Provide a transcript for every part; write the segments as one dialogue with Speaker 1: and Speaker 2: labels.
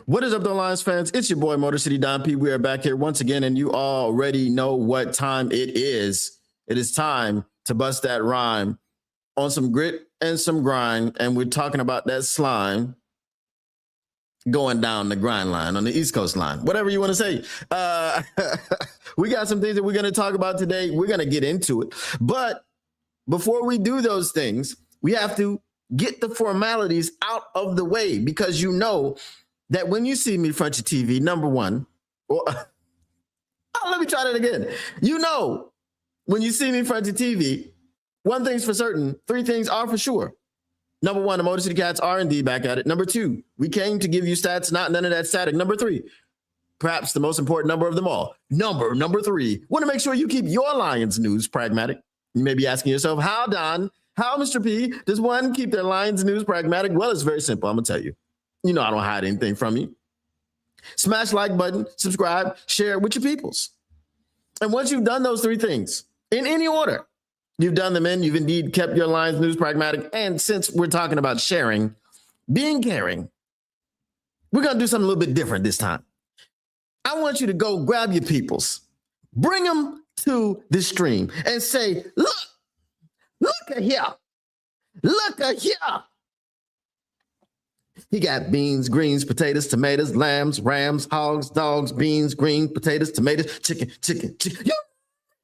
Speaker 1: What is up, though, Lions fans? It's your boy, Motor City Don P. We are back here once again, and you already know what time it is. It is time to bust that rhyme on some grit and some grind, and we're talking about that slime going down the grind line on the East Coast line, whatever you want to say. We got some things that we're going to talk about today. We're going to get into it. But before we do those things, we have to get the formalities out of the way, because you know that when you see me in front of your TV, number one, let me try that again. You know, when you see me in front of your TV, one thing's for certain, three things are for sure. Number one, the Motor City Cats are indeed back at it. Number two, we came to give you stats, not none of that static. Number three, perhaps the most important number of them all. Number three, want to make sure you keep your Lions news pragmatic. You may be asking yourself, how, Don, how, Mr. P, does one keep their Lions news pragmatic? Well, it's very simple. I'm going to tell you. You know I don't hide anything from you. Smash like button, subscribe, share it with your peoples. And once you've done those three things, in any order, you've done them in, you've indeed kept your Lions news pragmatic. And since we're talking about sharing, being caring, we're going to do something a little bit different this time. I want you to go grab your peoples, bring them to the stream and say, look at here. Look at here. He got beans, greens, potatoes, tomatoes, lambs, rams, hogs, dogs, beans, greens, potatoes, tomatoes, chicken.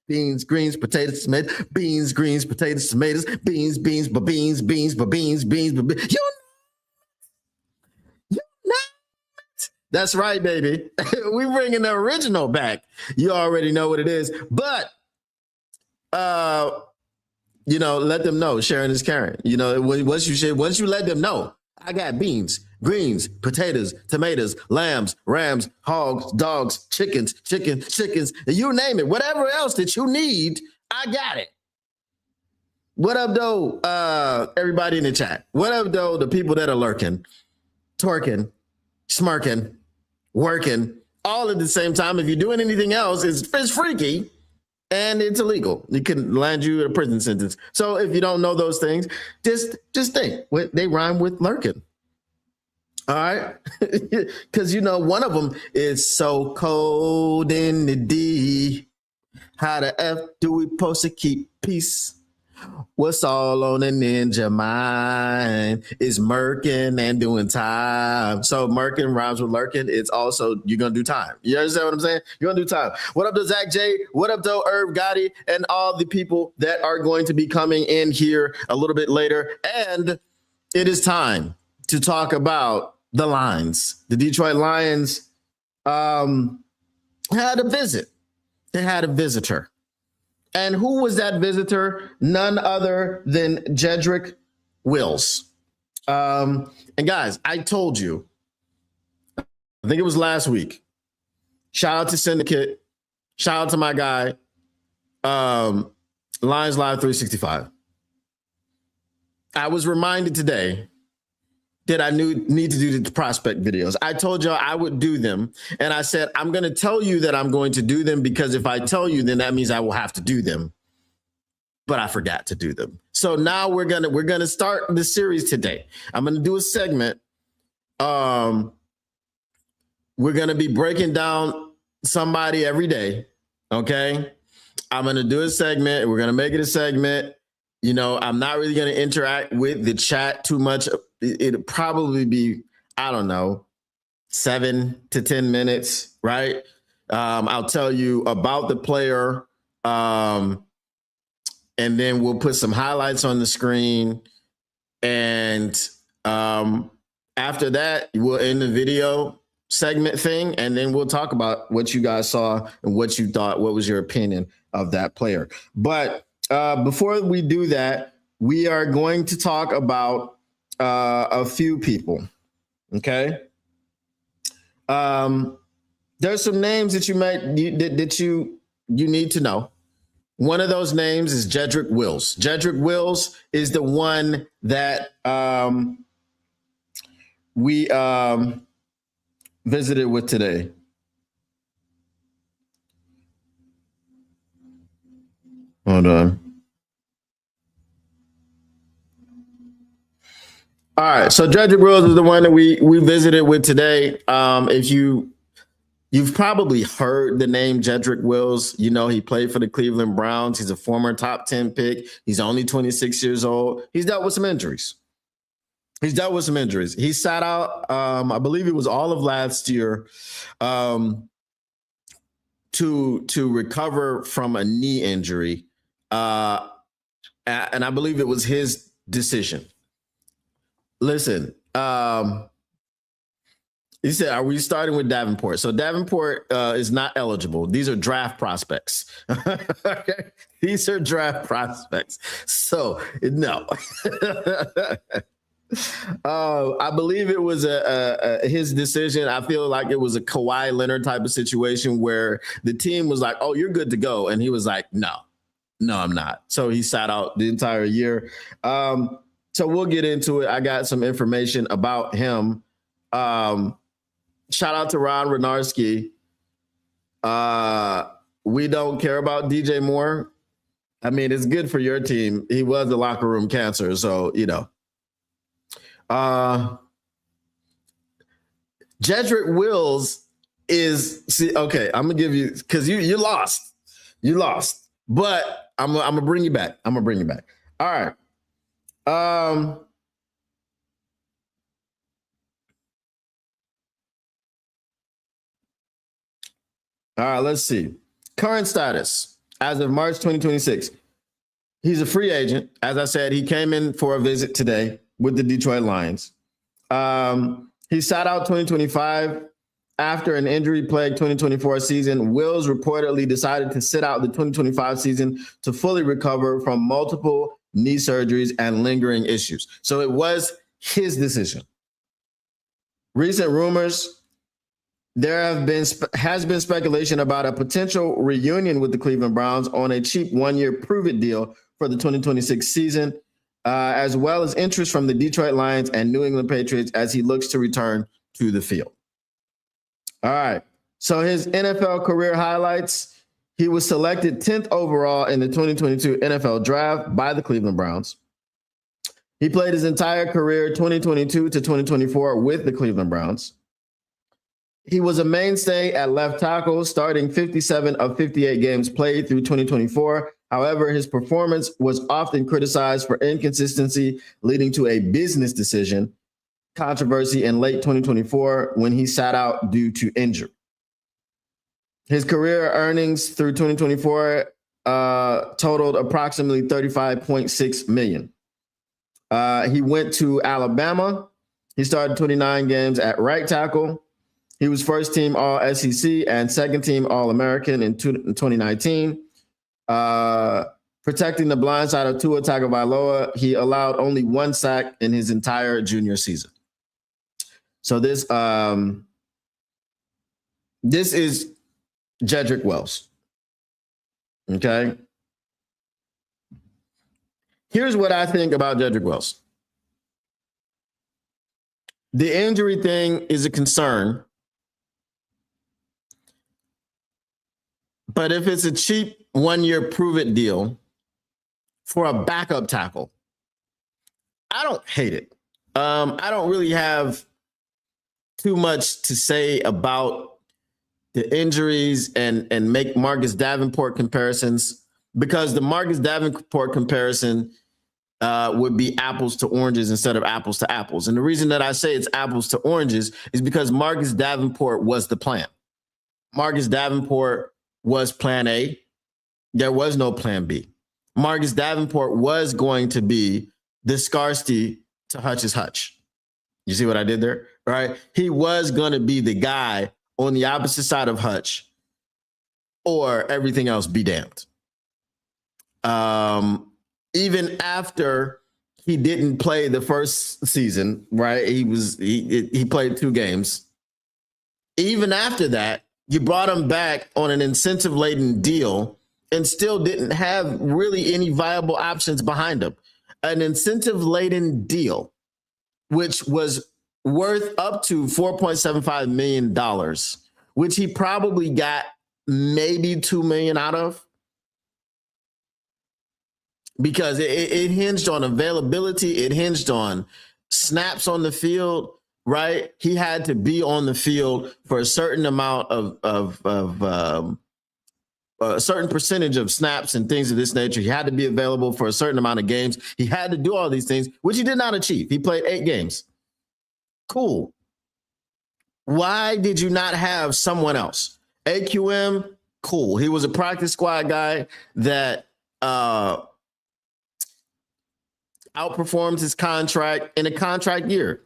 Speaker 1: Beans, greens, potatoes, tomatoes, beans, greens, potatoes, tomatoes, beans, beans. You know. That's right, baby. We bringing the original back. You already know what it is. But, let them know. Sharing is caring. Once you let them know, I got beans, greens, potatoes, tomatoes, lambs, rams, hogs, dogs, chickens, you name it. Whatever else that you need, I got it. What up, though, everybody in the chat? What up, though, the people that are lurking, twerking, smirking, working, all at the same time? If you're doing anything else, it's freaky and it's illegal. It can land you a prison sentence. So if you don't know those things, just think. They rhyme with lurking. All right? Because, one of them is so cold in the D. How the F do we supposed to keep peace? What's all on a ninja mind is murking and doing time. So murking rhymes with lurking. It's also, you're going to do time. You understand what I'm saying? You're going to do time. What up to Zach J? What up to Irv Gotti and all the people that are going to be coming in here a little bit later? And it is time to talk about the Lions. The Detroit Lions had a visit. They had a visitor. And who was that visitor? None other than Jedrick Wills. And guys, I told you, I think it was last week. Shout out to Syndicate. Shout out to my guy, Lions Live 365. I was reminded today that I need to do the prospect videos. I told y'all I would do them. And I said, I'm going to tell you that I'm going to do them, because if I tell you, then that means I will have to do them. But I forgot to do them. So now we're going to start the series today. I'm going to do a segment. We're going to be breaking down somebody every day. Okay. I'm going to do a segment. We're going to make it a segment. I'm not really going to interact with the chat too much. It'll probably be, I don't know, 7 to 10 minutes, right? I'll tell you about the player, and then we'll put some highlights on the screen. And after that, we'll end the video segment thing, and then we'll talk about what you guys saw and what you thought, what was your opinion of that player. But before we do that, we are going to talk about a few people. Okay. There's some names that you need to know. One of those names is Jedrick Wills. Jedrick Wills is the one that we visited with today. Hold on. All right, so Jedrick Wills is the one that we visited with today. If you've probably heard the name Jedrick Wills, you know he played for the Cleveland Browns. He's a former top 10 pick. He's only 26 years old. He's dealt with some injuries. He sat out, I believe it was all of last year, to recover from a knee injury, and I believe it was his decision. Listen, he said, "Are we starting with Davenport?" So Davenport is not eligible. These are draft prospects. Okay? These are draft prospects. So no. I believe it was his decision. I feel like it was a Kawhi Leonard type of situation where the team was like, "Oh, you're good to go," and he was like, "No, I'm not." So he sat out the entire year. So we'll get into it. I got some information about him. Shout out to Ron Renarski. We don't care about DJ Moore. I mean, it's good for your team. He was a locker room cancer, so you know. Jedrick Wills okay. I'm gonna give you because you lost, but I'm gonna bring you back. All right. All right, let's see. Current status as of March 2026. He's a free agent. As I said, he came in for a visit today with the Detroit Lions. He sat out 2025 after an injury-plagued 2024 season. Wills reportedly decided to sit out the 2025 season to fully recover from multiple knee surgeries and lingering issues. So it was his decision. Recent rumors, there has been speculation about a potential reunion with the Cleveland Browns on a cheap one-year prove-it deal for the 2026 season, as well as interest from the Detroit Lions and New England Patriots as he looks to return to the field. All right. So his NFL career highlights. He was selected 10th overall in the 2022 NFL Draft by the Cleveland Browns. He played his entire career, 2022 to 2024, with the Cleveland Browns. He was a mainstay at left tackle, starting 57 of 58 games played through 2024. However, his performance was often criticized for inconsistency, leading to a business decision controversy in late 2024 when he sat out due to injury. His career earnings through 2024 totaled approximately $35.6 million. He went to Alabama. He started 29 games at right tackle. He was first team All SEC and second team All American in 2019. Protecting the blind side of Tua Tagovailoa, he allowed only one sack in his entire junior season. So this is Jedrick Wills. Okay. Here's what I think about Jedrick Wills. The injury thing is a concern. But if it's a cheap one-year prove-it deal for a backup tackle, I don't hate it. I don't really have too much to say about the injuries and make Marcus Davenport comparisons, because the Marcus Davenport comparison would be apples to oranges instead of apples to apples. And the reason that I say it's apples to oranges is because Marcus Davenport was the plan. Marcus Davenport was plan A. There was no plan B. Marcus Davenport was going to be the Skarsty to Hutch's Hutch. You see what I did there? Right? He was going to be the guy on the opposite side of Hutch, or everything else be damned. Even after he didn't play the first season, right? He played 2 games. Even after that, you brought him back on an incentive-laden deal and still didn't have really any viable options behind him. An incentive-laden deal, which was worth up to $4.75 million, which he probably got maybe $2 million out of, because it hinged on availability. It hinged on snaps on the field, right? He had to be on the field for a certain amount of a certain percentage of snaps and things of this nature. He had to be available for a certain amount of games. He had to do all these things, which he did not achieve. He played 8 games. Cool. Why did you not have someone else? AQM, cool. He was a practice squad guy that outperformed his contract in a contract year.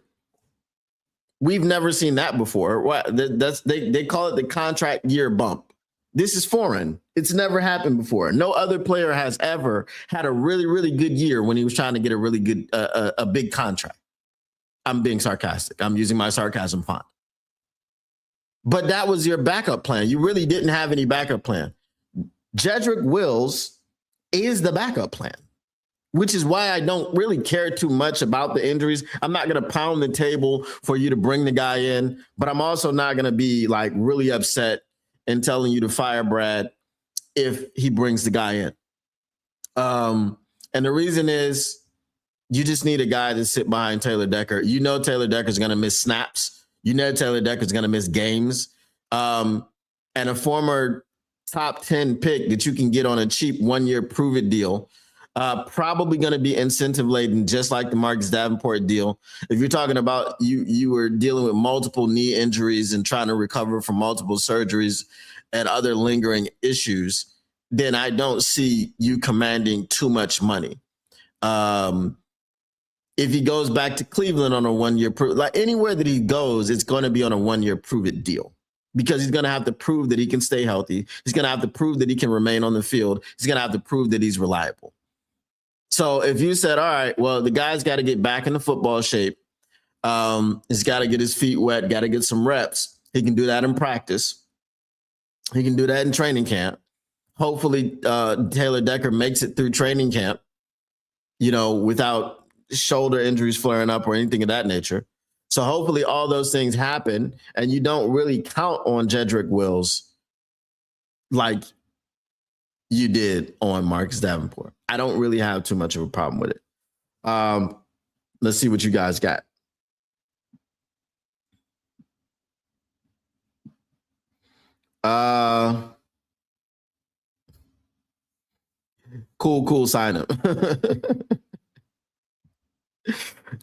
Speaker 1: We've never seen that before. They call it the contract year bump. This is foreign. It's never happened before. No other player has ever had a really, really good year when he was trying to get a really good, a big contract. I'm being sarcastic. I'm using my sarcasm font. But that was your backup plan. You really didn't have any backup plan. Jedrick Wills is the backup plan, which is why I don't really care too much about the injuries. I'm not going to pound the table for you to bring the guy in, but I'm also not going to be like really upset and telling you to fire Brad if he brings the guy in. And the reason is you just need a guy to sit behind Taylor Decker. You know Taylor Decker's going to miss snaps. You know Taylor Decker's going to miss games. And a former top 10 pick that you can get on a cheap 1-year prove-it deal, probably going to be incentive-laden, just like the Marcus Davenport deal. If you're talking about you were dealing with multiple knee injuries and trying to recover from multiple surgeries and other lingering issues, then I don't see you commanding too much money. If he goes back to Cleveland on a 1-year prove, like anywhere that he goes, it's going to be on a 1-year prove-it deal because he's going to have to prove that he can stay healthy. He's going to have to prove that he can remain on the field. He's going to have to prove that he's reliable. So if you said, all right, well, the guy's got to get back into football shape. He's got to get his feet wet, got to get some reps. He can do that in practice. He can do that in training camp. Hopefully, Taylor Decker makes it through training camp, without shoulder injuries flaring up or anything of that nature. So hopefully all those things happen and you don't really count on Jedrick Wills like you did on Marcus Davenport. I don't really have too much of a problem with it. Let's see what you guys got. Cool sign up.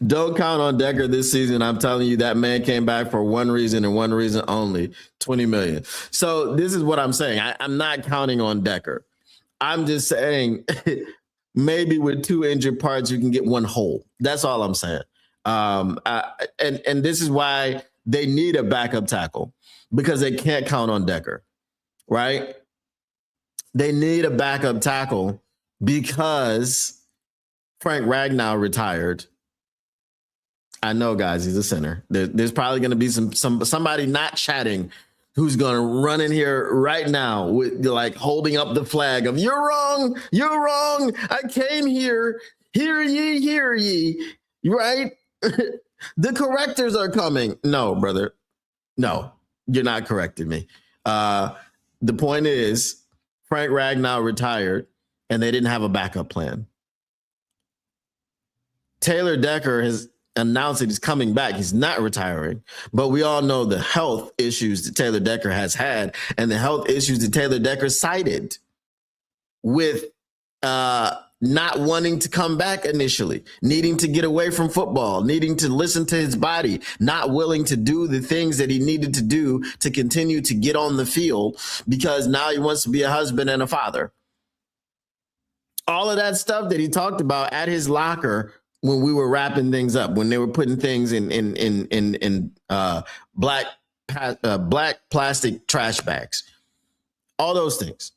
Speaker 1: Don't count on Decker this season. I'm telling you, that man came back for one reason and one reason only, $20 million. So this is what I'm saying. I'm not counting on Decker. I'm just saying maybe with 2 injured parts, you can get 1 whole. That's all I'm saying. And this is why they need a backup tackle because they can't count on Decker, right? They need a backup tackle because Frank Ragnow retired. I know, guys, he's a center. There's probably going to be somebody not chatting who's going to run in here right now with like holding up the flag of you're wrong. I came here. Hear ye, right? The correctors are coming. No, brother. No, you're not correcting me. The point is Frank Ragnow retired and they didn't have a backup plan. Taylor Decker has announced that he's coming back. He's not retiring, but we all know the health issues that Taylor Decker has had and the health issues that Taylor Decker cited with not wanting to come back initially, needing to get away from football, needing to listen to his body, not willing to do the things that he needed to do to continue to get on the field because now he wants to be a husband and a father. All of that stuff that he talked about at his locker when we were wrapping things up, when they were putting things in black plastic trash bags, all those things.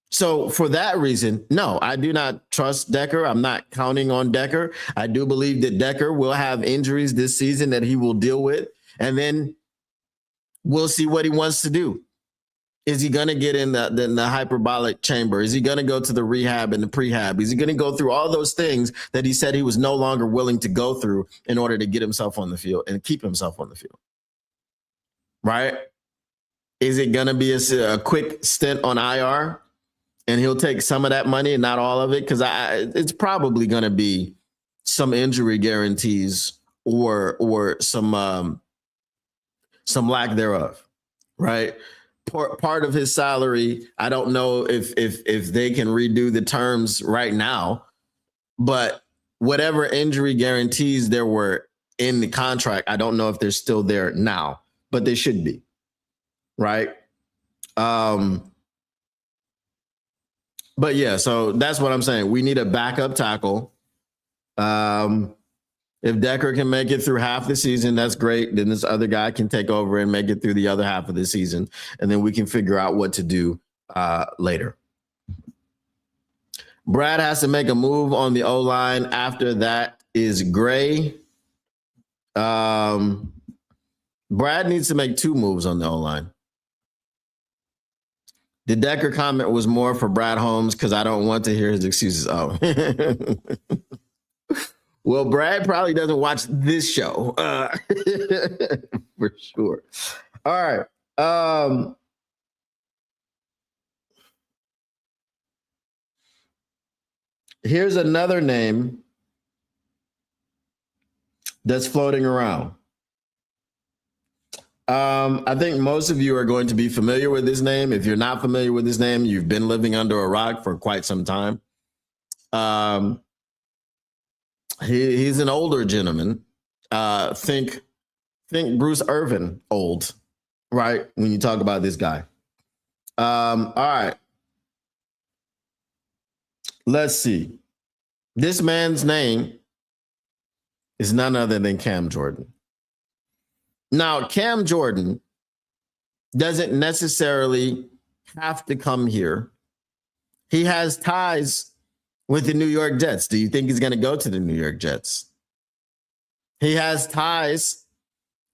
Speaker 1: So for that reason, no, I do not trust Decker. I'm not counting on Decker. I do believe that Decker will have injuries this season that he will deal with, and then we'll see what he wants to do. Is he going to get in the hyperbolic chamber? Is he going to go to the rehab and the prehab? Is he going to go through all those things that he said he was no longer willing to go through in order to get himself on the field and keep himself on the field? Right? Is it going to be a quick stint on IR and he'll take some of that money and not all of it? Because it's probably going to be some injury guarantees or some lack thereof, right? Part of his salary, I don't know if they can redo the terms right now, but whatever injury guarantees there were in the contract, I don't know if they're still there now, but they should be, right? But yeah, so that's what I'm saying. We need a backup tackle. If Decker can make it through half the season, that's great. Then this other guy can take over and make it through the other half of the season, and then we can figure out what to do later. Brad has to make a move on the O-line. After that is Gray. Brad needs to make 2 moves on the O-line. The Decker comment was more for Brad Holmes because I don't want to hear his excuses. Oh. Well, Brad probably doesn't watch this show for sure. All right. Here's another name that's floating around. I think most of you are going to be familiar with this name. If you're not familiar with this name, you've been living under a rock for quite some time. He's an older gentleman. Think Bruce Irvin old, right? When you talk about this guy. All right. Let's see. This man's name is none other than Cam Jordan. Now, Cam Jordan doesn't necessarily have to come here. He has ties with the New York Jets. Do you think he's going to go to the New York Jets? He has ties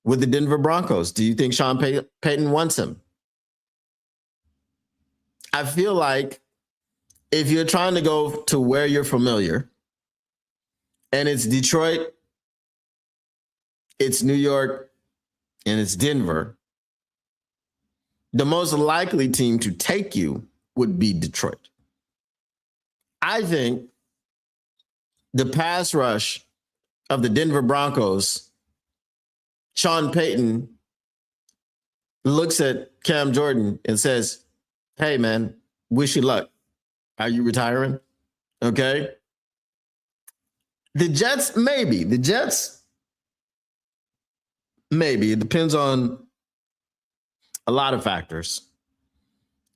Speaker 1: with the Denver Broncos. Do you think Sean Payton wants him? I feel like if you're trying to go to where you're familiar, and it's Detroit, it's New York, and it's Denver, the most likely team to take you would be Detroit. I think the pass rush of the Denver Broncos, Sean Payton looks at Cam Jordan and says, hey, man, wish you luck. Are you retiring? Okay. The Jets, maybe. The Jets, maybe. It depends on a lot of factors.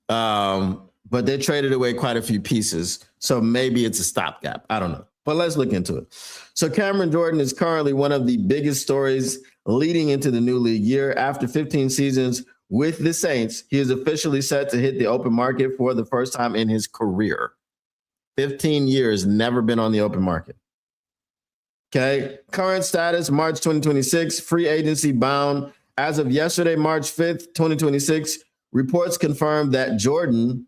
Speaker 1: But they traded away quite a few pieces. So maybe it's a stopgap. I don't know. But let's look into it. So Cameron Jordan is currently one of the biggest stories leading into the new league year. After 15 seasons with the Saints, he is officially set to hit the open market for the first time in his career. 15 years, never been on the open market. Okay. Current status, March 2026, free agency bound. As of yesterday, March 5th, 2026, reports confirmed that Jordan,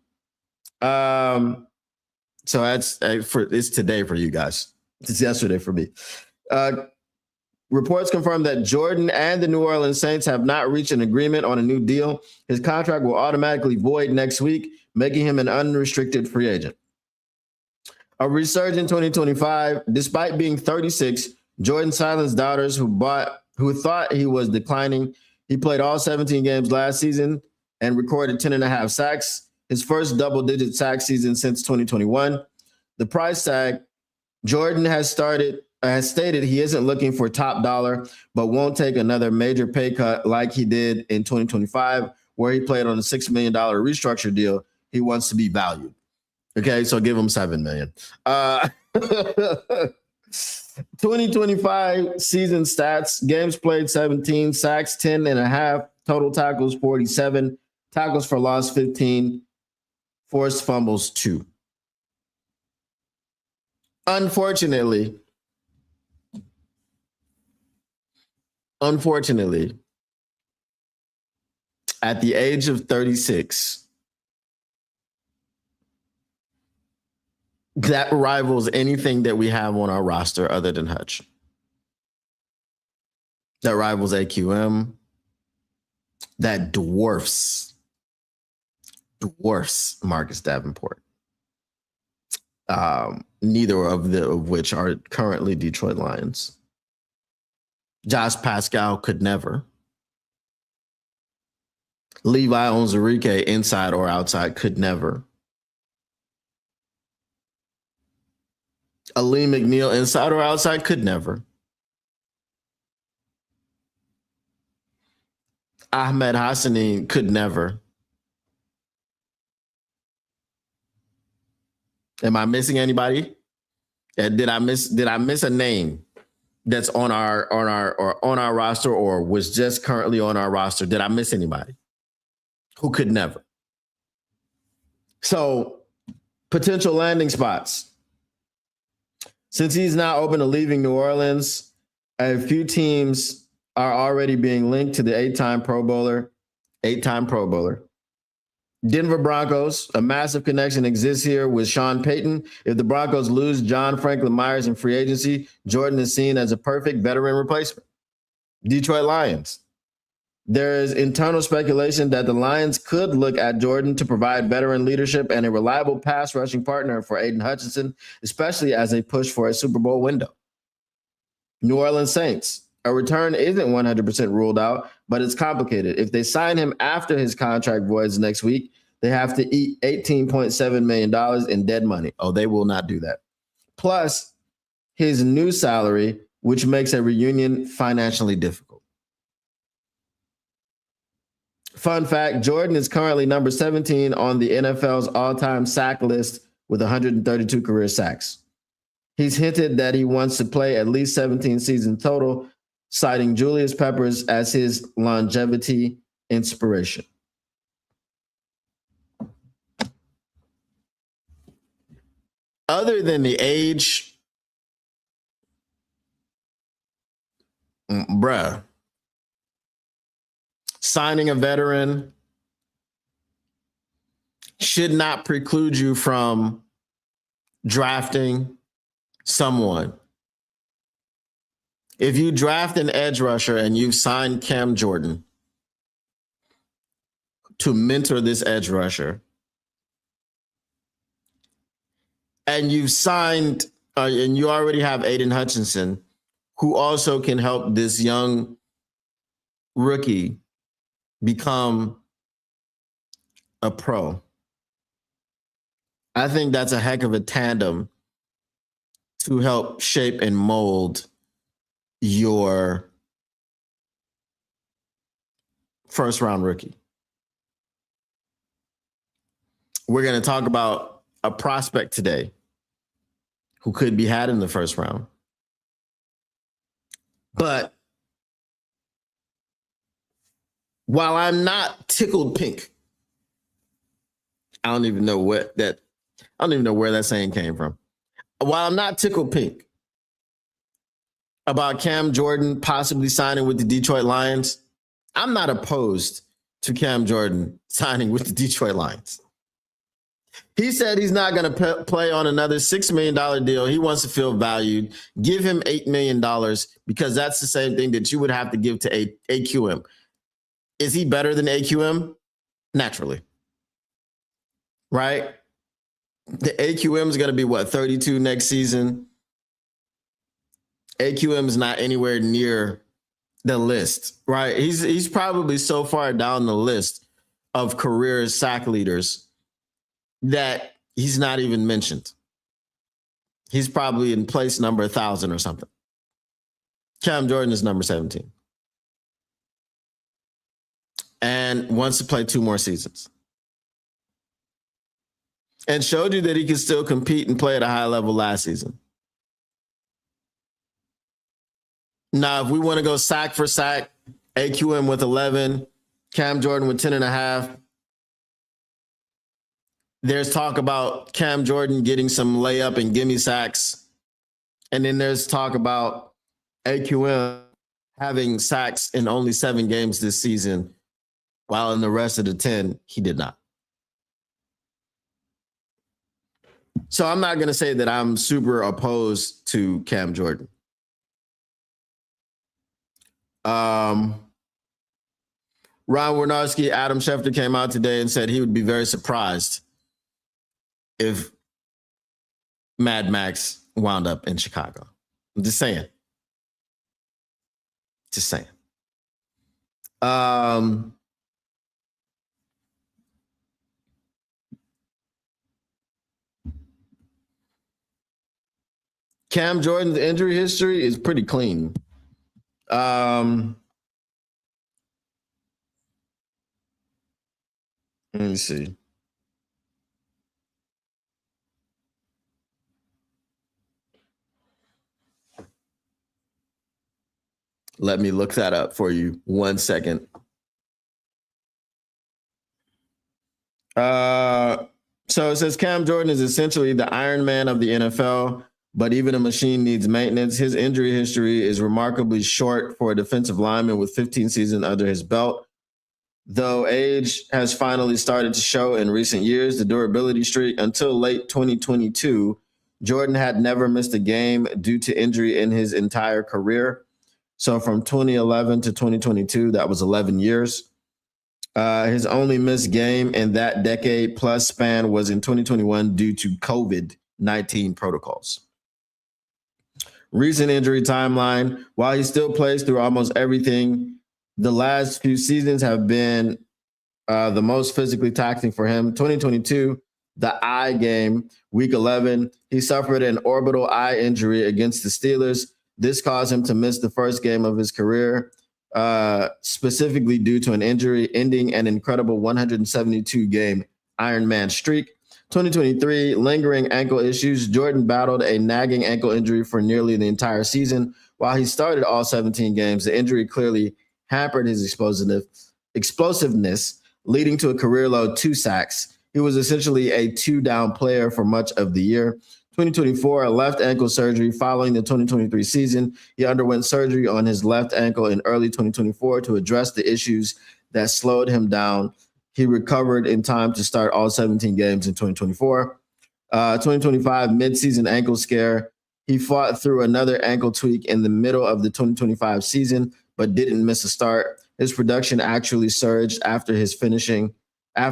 Speaker 1: so that's it's today for you guys. It's yesterday for me. Reports confirm that Jordan and the New Orleans Saints have not reached an agreement on a new deal. His contract will automatically void next week, making him an unrestricted free agent. A resurgent 2025, despite being 36, Jordan silenced doubters who thought he was declining. He played all 17 games last season and recorded 10.5 sacks. His first double-digit sack season since 2021. The price tag, Jordan has stated he isn't looking for top dollar, but won't take another major pay cut like he did in 2025, where he played on a $6 million restructure deal. He wants to be valued. Okay, so give him $7 million. 2025 season stats, games played 17, sacks 10.5, total tackles 47, tackles for loss 15, forced fumbles 2. Unfortunately, at the age of 36, that rivals anything that we have on our roster other than Hutch. That rivals AQM. That dwarfs Marcus Davenport. neither of which are currently Detroit Lions. Josh Pascal could never. Levi Onwuzurike, inside or outside, could never. Aleem McNeil, inside or outside, could never. Ahmed Hassani could never. Am I missing anybody? Did I miss a name that's on our roster or was just currently on our roster? Did I miss anybody who could never? So, potential landing spots. Since he's now open to leaving New Orleans, a few teams are already being linked to the eight-time Pro Bowler. Denver Broncos, a massive connection exists here with Sean Payton. If the Broncos lose John Franklin Myers in free agency, Jordan is seen as a perfect veteran replacement. Detroit Lions. There is internal speculation that the Lions could look at Jordan to provide veteran leadership and a reliable pass rushing partner for Aiden Hutchinson, especially as they push for a Super Bowl window. New Orleans Saints. A return isn't 100% ruled out, but it's complicated. If they sign him after his contract voids next week, they have to eat $18.7 million in dead money. Oh, they will not do that. Plus his new salary, which makes a reunion financially difficult. Fun fact, Jordan is currently number 17 on the NFL's all-time sack list with 132 career sacks. He's hinted that he wants to play at least 17 seasons total, citing Julius Peppers as his longevity inspiration. Other than the age, bruh, signing a veteran should not preclude you from drafting someone. If you draft an edge rusher and you've signed Cam Jordan to mentor this edge rusher, and you've signed and you already have Aiden Hutchinson, who also can help this young rookie become a pro. I think that's a heck of a tandem to help shape and mold your first round rookie. We're going to talk about a prospect today who could be had in the first round. But while I'm not tickled pink, I don't even know where that saying came from. While I'm not tickled pink about Cam Jordan possibly signing with the Detroit Lions, I'm not opposed to Cam Jordan signing with the Detroit Lions. He said he's not going to play on another $6 million deal. He wants to feel valued. Give him $8 million because that's the same thing that you would have to give to AQM. Is he better than AQM? Naturally. Right? The AQM is going to be, 32 next season? AQM is not anywhere near the list, right? He's probably so far down the list of career sack leaders that he's not even mentioned. He's probably in place number 1,000 or something. Cam Jordan is number 17. And wants to play 2 more seasons. And showed you that he could still compete and play at a high level last season. Now, if we want to go sack for sack, AQM with 11, Cam Jordan with 10.5. There's talk about Cam Jordan getting some layup and gimme sacks. And then there's talk about AQM having sacks in only 7 games this season, while in the rest of the 10, he did not. So I'm not going to say that I'm super opposed to Cam Jordan. Ron Warnarski, Adam Schefter came out today and said he would be very surprised if Mad Max wound up in Chicago. I'm just saying. Just saying. Cam Jordan's injury history is pretty clean. Let me see. Let me look that up for you. 1 second. So it says Cam Jordan is essentially the Iron Man of the NFL, but even a machine needs maintenance. His injury history is remarkably short for a defensive lineman with 15 seasons under his belt. Though age has finally started to show in recent years, the durability streak until late 2022, Jordan had never missed a game due to injury in his entire career. So from 2011 to 2022, that was 11 years. His only missed game in that decade plus span was in 2021 due to COVID-19 protocols. Recent injury timeline. While he still plays through almost everything, the last few seasons have been the most physically taxing for him. 2022, the eye game, week 11, he suffered an orbital eye injury against the Steelers. This caused him to miss the first game of his career, specifically due to an injury, ending an incredible 172-game Iron Man streak. 2023, lingering ankle issues. Jordan battled a nagging ankle injury for nearly the entire season. While he started all 17 games, the injury clearly hampered his explosiveness, leading to a career-low 2 sacks. He was essentially a 2-down player for much of the year. 2024, a left ankle surgery following the 2023 season. He underwent surgery on his left ankle in early 2024 to address the issues that slowed him down. He recovered in time to start all 17 games in 2024. 2025 midseason ankle scare. He fought through another ankle tweak in the middle of the 2025 season, but didn't miss a start. His production actually surged after finishing with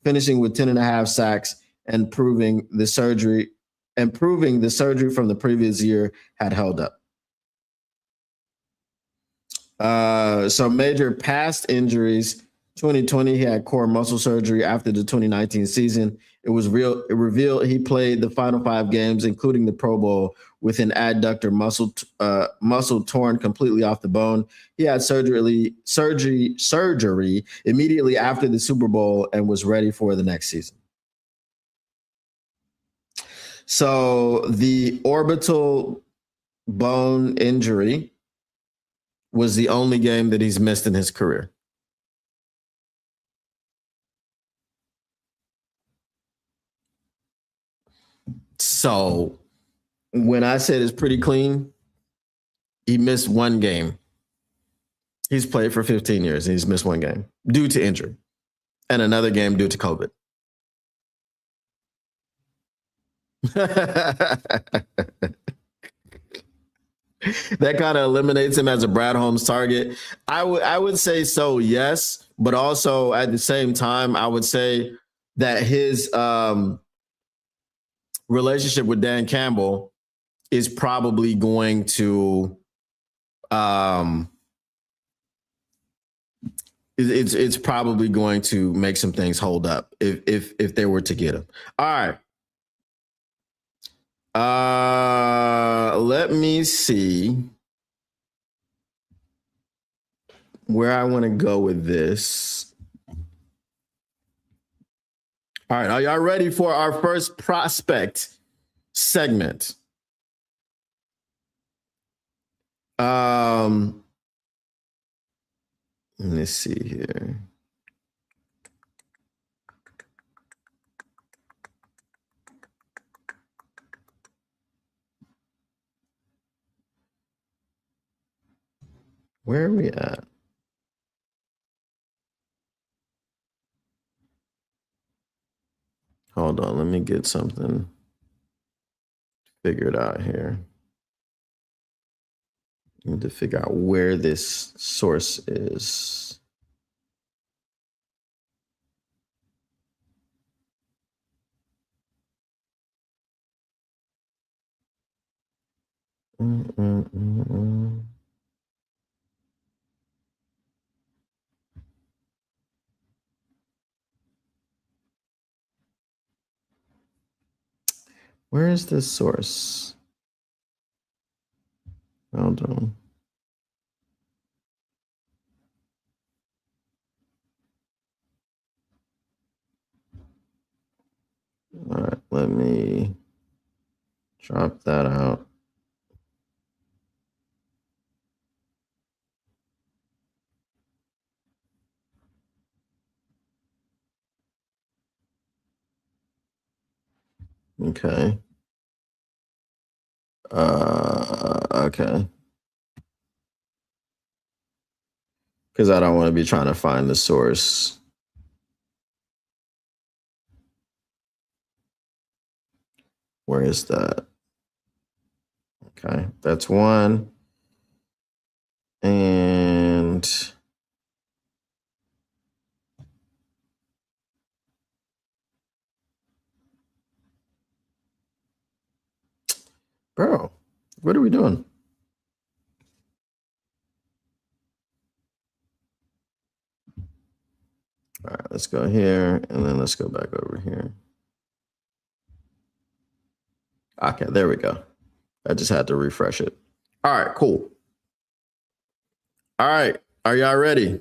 Speaker 1: 10.5 sacks and proving the surgery from the previous year had held up. So major past injuries. 2020, he had core muscle surgery after the 2019 season. It revealed he played the final 5 games, including the Pro Bowl, with an adductor muscle torn completely off the bone. He had surgery immediately after the Super Bowl and was ready for the next season. So the orbital bone injury was the only game that he's missed in his career. So when I said it's pretty clean, he missed 1 game. He's played for 15 years and he's missed 1 game due to injury and another game due to COVID. That kind of eliminates him as a Brad Holmes target. I would say so, yes, but also at the same time, I would say that his relationship with Dan Campbell is probably going to it's probably going to make some things hold up if they were to get him. All right. Let me see where I want to go with this. All right, are y'all ready for our first prospect segment? Let me see here. Where are we at? Hold on, let me get something figured out here. I need to figure out where this source is. Where is this source? Hold on. All right, let me drop that out. Okay. Okay. Because I don't want to be trying to find the source. Where is that? Okay, that's one. And bro, what are we doing? All right, let's go here and then let's go back over here. Okay, there we go. I just had to refresh it. All right, cool. All right, are y'all ready?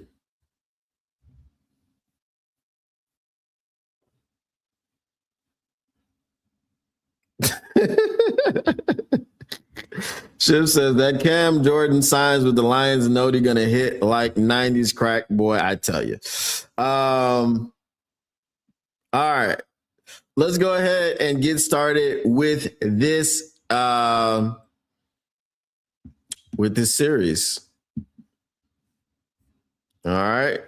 Speaker 1: Shiv says that Cam Jordan signs with the Lions know they're gonna hit like 90s crack. Boy, I tell you. All right. Let's go ahead and get started with this series. All right.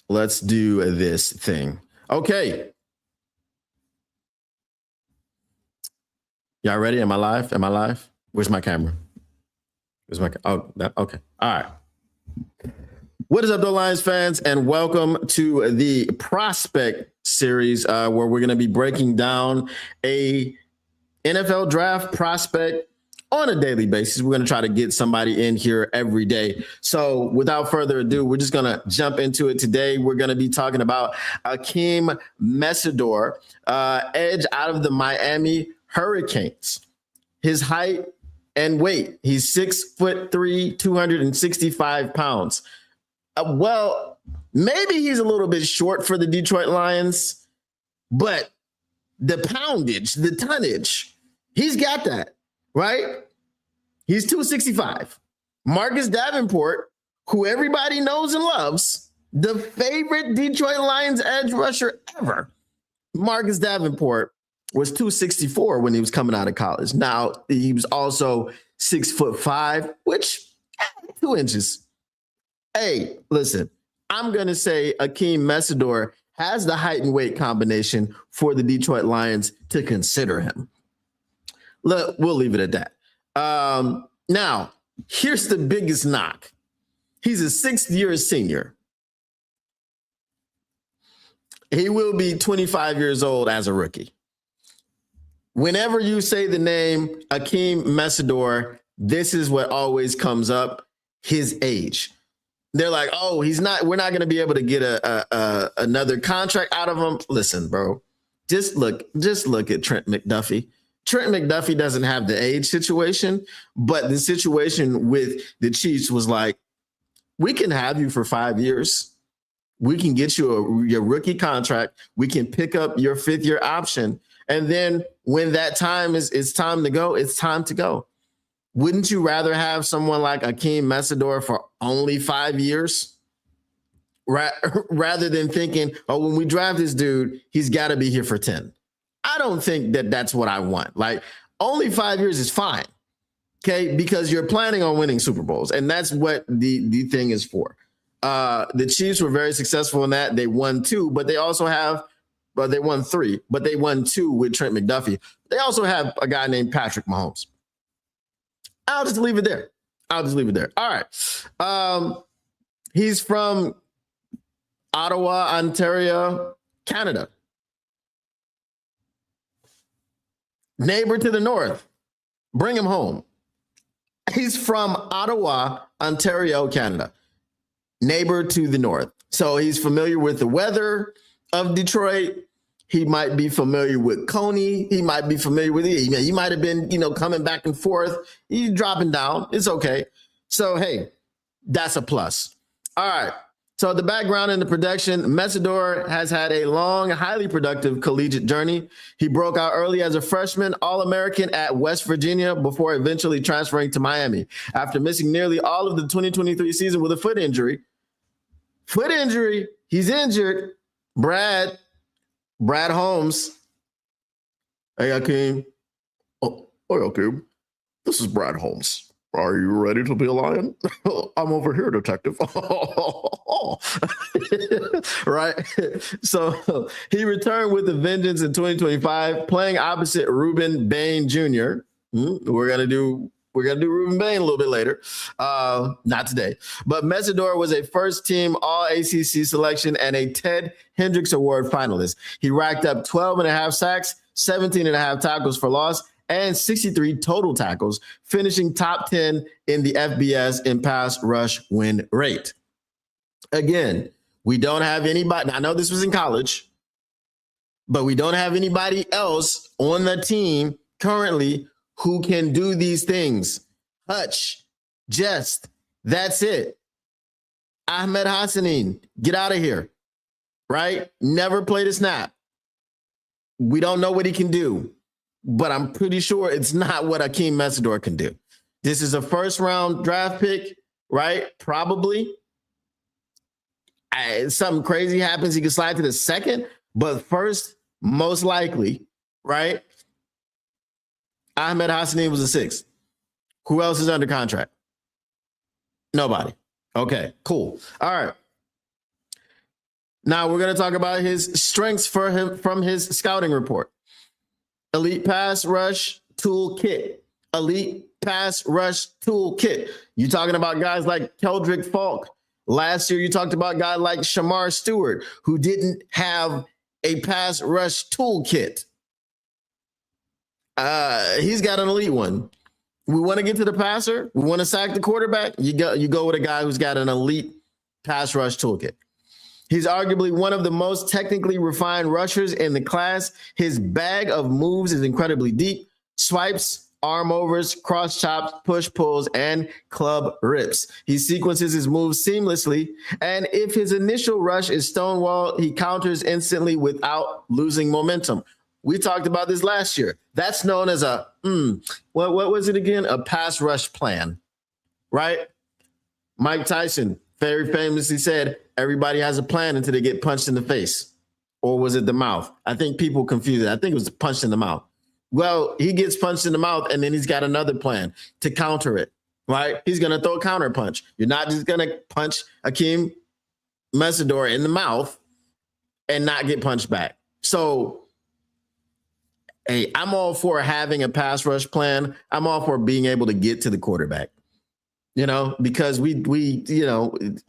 Speaker 1: Let's do this thing. Okay. Y'all ready? Am I live? Am I live? Where's my camera? Where's my okay. All right. What is up, though, Lions fans, and welcome to the Prospect series, where we're going to be breaking down a NFL draft prospect on a daily basis. We're going to try to get somebody in here every day. So without further ado, we're just going to jump into it today. We're going to be talking about Akeem Mesidor, edge out of the Miami Hurricanes. His height and weight, he's 6'3", 265 pounds. Well, maybe he's a little bit short for the Detroit Lions, but the poundage, the tonnage, he's got that, right? He's 265. Marcus Davenport, who everybody knows and loves, the favorite Detroit Lions edge rusher ever. Marcus Davenport was 264 when he was coming out of college. Now, he was also 6'5", which 2 inches. Hey, listen, I'm going to say Akeem Mesidor has the height and weight combination for the Detroit Lions to consider him. Look, we'll leave it at that. Now, here's the biggest knock. He's a 6th-year senior. He will be 25 years old as a rookie. Whenever you say the name Akeem Mesidor, this is what always comes up, his age. They're like, oh, we're not going to be able to get another contract out of him. Listen, bro, just look at Trent McDuffie. Trent McDuffie doesn't have the age situation, but the situation with the Chiefs was like, we can have you for 5 years. We can get you your rookie contract. We can pick up your 5th-year option. And then when that time it's time to go, it's time to go. Wouldn't you rather have someone like Akeem Mesidor for only 5 years? Rather than thinking, oh, when we draft this dude, he's got to be here for 10. I don't think that that's what I want. Like, only 5 years is fine, okay? Because you're planning on winning Super Bowls, and that's what the thing is for. The Chiefs were very successful in that. They won 2, but they also have, they won 3, but they won 2 with Trent McDuffie. They also have a guy named Patrick Mahomes. I'll just leave it there. All right. He's from Ottawa, Ontario, Canada. Neighbor to the north. Bring him home. He's from Ottawa, Ontario, Canada, neighbor to the north. So he's familiar with the weather of Detroit. He might be familiar with Coney. He might be familiar with it. He might have been, coming back and forth. He's dropping down. It's okay. So, hey, that's a plus. All right. So the background and the production, Mesidor has had a long, highly productive collegiate journey. He broke out early as a freshman, All-American at West Virginia before eventually transferring to Miami. After missing nearly all of the 2023 season with a foot injury, he's injured. Brad Holmes. Hey, Akeem. Oh, Akeem. This is Brad Holmes. Are you ready to be a lion? I'm over here, detective. Right. So he returned with a vengeance in 2025, playing opposite Ruben Bain Jr. We're gonna do Ruben Bain a little bit later. Not today. But Mesidor was a first-team All-ACC selection and a Ted Hendricks Award finalist. He racked up 12 and a half sacks, 17 and a half tackles for loss, and 63 total tackles, finishing top 10 in the FBS in pass rush win rate. Again, we don't have anybody. Now, I know this was in college, but we don't have anybody else on the team currently who can do these things. Hutch, Jest, that's it. Ahmed Hassanin, get out of here, right? Never played a snap. We don't know what he can do, but I'm pretty sure it's not what Akeem Mesidor can do. This is a first-round draft pick, right? Probably. Something crazy happens, he can slide to the second, but first, most likely, right? Ahmed Hassanin was a sixth. Who else is under contract? Nobody. Okay, cool. All right. Now we're going to talk about his strengths for him from his scouting report. Elite pass rush toolkit. Elite pass rush toolkit. You're talking about guys like Keldrick Falk. Last year, you talked about a guy like Shamar Stewart, who didn't have a pass rush toolkit. He's got an elite one. We want to get to the passer. We want to sack the quarterback. You go with a guy who's got an elite pass rush toolkit. He's arguably one of the most technically refined rushers in the class. His bag of moves is incredibly deep. Swipes, arm overs, cross chops, push pulls, and club rips. He sequences his moves seamlessly, and if his initial rush is stonewall, he counters instantly without losing momentum. We talked about this last year. That's known as a, what was it again? A pass rush plan, right? Mike Tyson very famously said, everybody has a plan until they get punched in the face. Or was it the mouth? I think people confuse it. I think it was punched in the mouth. Well, he gets punched in the mouth, and then he's got another plan to counter it, right? He's going to throw a counter punch. You're not just going to punch Akeem Mesidor in the mouth and not get punched back. So, hey, I'm all for having a pass rush plan. I'm all for being able to get to the quarterback, because we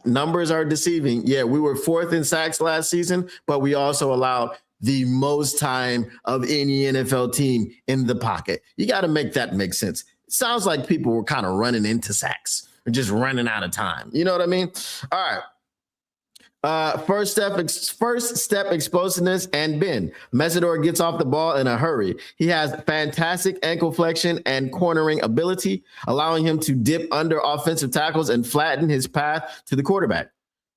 Speaker 1: numbers are deceiving. Yeah, we were fourth in sacks last season, but we also allowed the most time of any NFL team in the pocket. You got to make that make sense. It sounds like people were kind of running into sacks or just running out of time. You know what I mean? All right. First step explosiveness and bend. Mesidor gets off the ball in a hurry. He has fantastic ankle flexion and cornering ability, allowing him to dip under offensive tackles and flatten his path to the quarterback.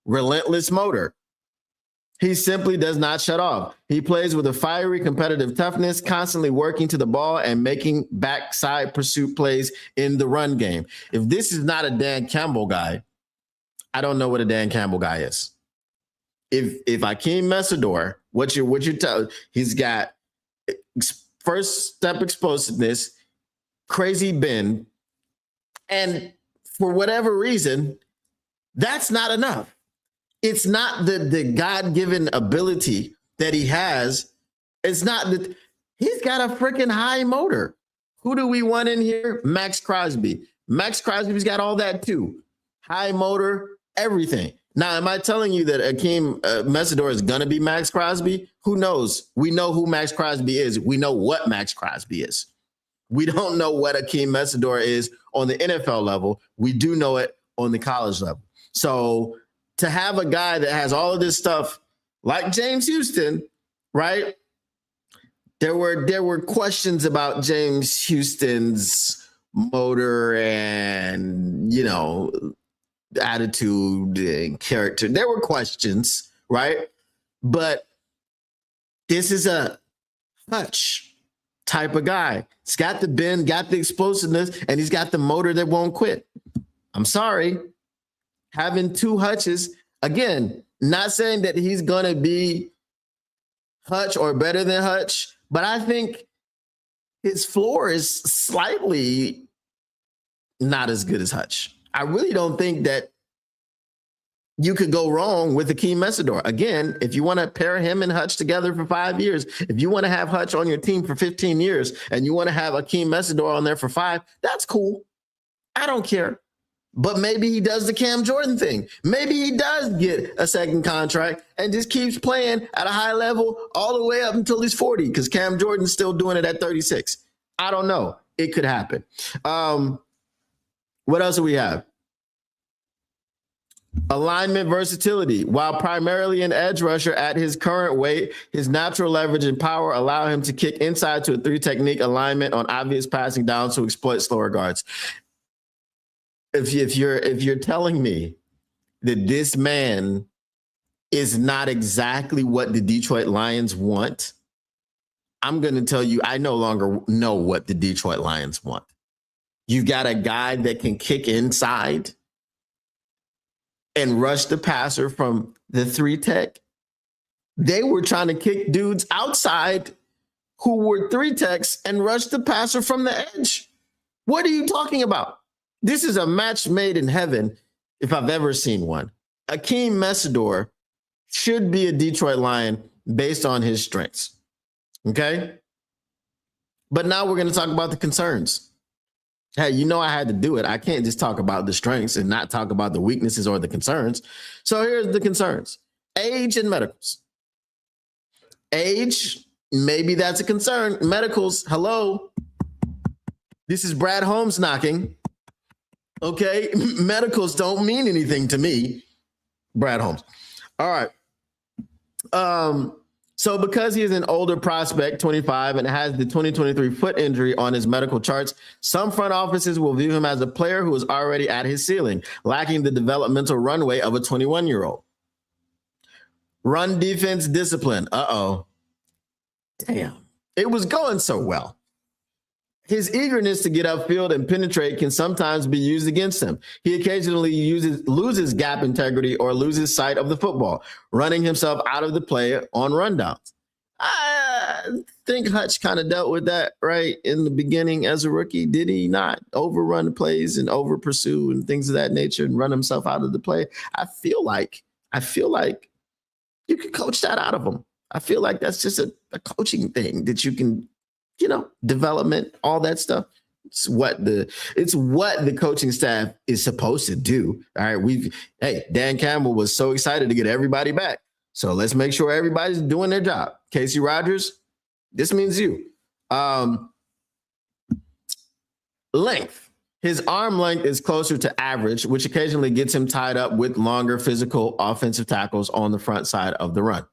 Speaker 1: Relentless motor. He simply does not shut off. He plays with a fiery competitive toughness, constantly working to the ball and making backside pursuit plays in the run game. If this is not a Dan Campbell guy, I don't know what a Dan Campbell guy is. If Akeem Mesidor, what you're telling, he's got first step explosiveness, crazy bend, and for whatever reason, that's not enough. It's not the God-given ability that he has. It's not that he's got a freaking high motor. Who do we want in here? Max Crosby. Max Crosby's got all that too. High motor, everything. Now, am I telling you that Akeem Mesidor is going to be Max Crosby? Who knows? We know who Max Crosby is. We know what Max Crosby is. We don't know what Akeem Messidor is on the NFL level. We do know it on the college level. So to have a guy that has all of this stuff like James Houston, right? There were questions about James Houston's motor and, attitude and character. There were questions, right? But this is a Hutch type of guy. He's got the bend, got the explosiveness, and he's got the motor that won't quit. I'm sorry. Having two Hutches, again, not saying that he's going to be Hutch or better than Hutch, but I think his floor is slightly not as good as Hutch. I really don't think that you could go wrong with Akeem Messidor. Again, if you want to pair him and Hutch together for 5 years, if you want to have Hutch on your team for 15 years and you want to have Akeem Messidor on there for 5, that's cool. I don't care. But maybe he does the Cam Jordan thing. Maybe he does get a second contract and just keeps playing at a high level all the way up until he's 40 because Cam Jordan's still doing it at 36. I don't know. It could happen. What else do we have? Alignment versatility. While primarily an edge rusher at his current weight, his natural leverage and power allow him to kick inside to a 3 technique alignment on obvious passing downs to exploit slower guards. If you're telling me that this man is not exactly what the Detroit Lions want, I'm going to tell you I no longer know what the Detroit Lions want. You've got a guy that can kick inside and rush the passer from the 3 tech. They were trying to kick dudes outside who were 3 techs and rush the passer from the edge. What are you talking about? This is a match made in heaven if I've ever seen one. Akeem Messidor should be a Detroit Lion based on his strengths. Okay? But now we're going to talk about the concerns. Hey, I had to do it. I can't just talk about the strengths and not talk about the weaknesses or the concerns. So here's the concerns. Age and medicals. Age, maybe that's a concern. Medicals, hello. This is Brad Holmes knocking. Okay? Medicals don't mean anything to me. Brad Holmes. All right. So because he is an older prospect, 25, and has the 2023 foot injury on his medical charts, some front offices will view him as a player who is already at his ceiling, lacking the developmental runway of a 21-year-old. Run defense discipline. Uh-oh. Damn. It was going so well. His eagerness to get upfield and penetrate can sometimes be used against him. He occasionally loses gap integrity or loses sight of the football, running himself out of the play on rundowns. I think Hutch kind of dealt with that right in the beginning as a rookie. Did he not overrun plays and over pursue and things of that nature and run himself out of the play? I feel like you can coach that out of him. I feel like that's just a coaching thing that you can, development, all that stuff. It's what the coaching staff is supposed to do. All right. Dan Campbell was so excited to get everybody back. So let's make sure everybody's doing their job. Casey Rogers, this means you. Length. His arm length is closer to average, which occasionally gets him tied up with longer physical offensive tackles on the front side of the run.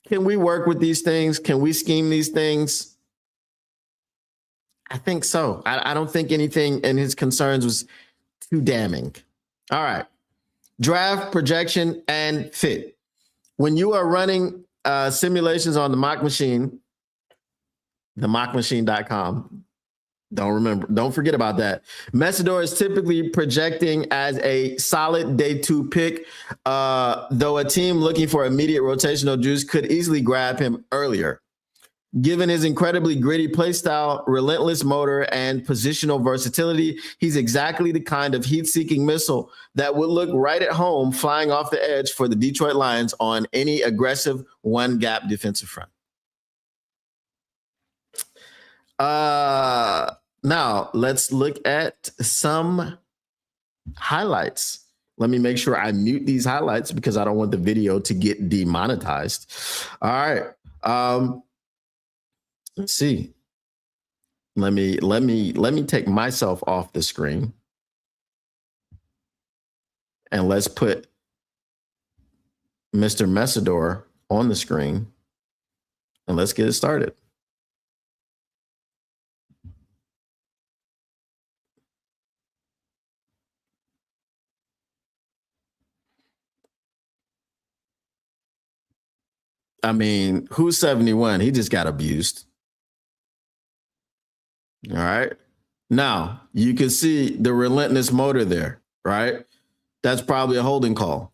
Speaker 1: Can we work with these things? Can we scheme these things? I think so. I don't think anything in his concerns was too damning. All right. Draft, projection, and fit. When you are running simulations on the mock machine, themockmachine.com, don't forget about that. Messidor is typically projecting as a solid day 2 pick, though a team looking for immediate rotational juice could easily grab him earlier. Given his incredibly gritty play style, relentless motor, and positional versatility, he's exactly the kind of heat-seeking missile that would look right at home flying off the edge for the Detroit Lions on any aggressive one-gap defensive front. Now, let's look at some highlights. Let me make sure I mute these highlights because I don't want the video to get demonetized. All right. Let's see. Let me take myself off the screen, and let's put Mr. Messidor on the screen, and let's get it started. I mean, who's 71? He just got abused. All right. Now you can see the relentless motor there, right? That's probably a holding call.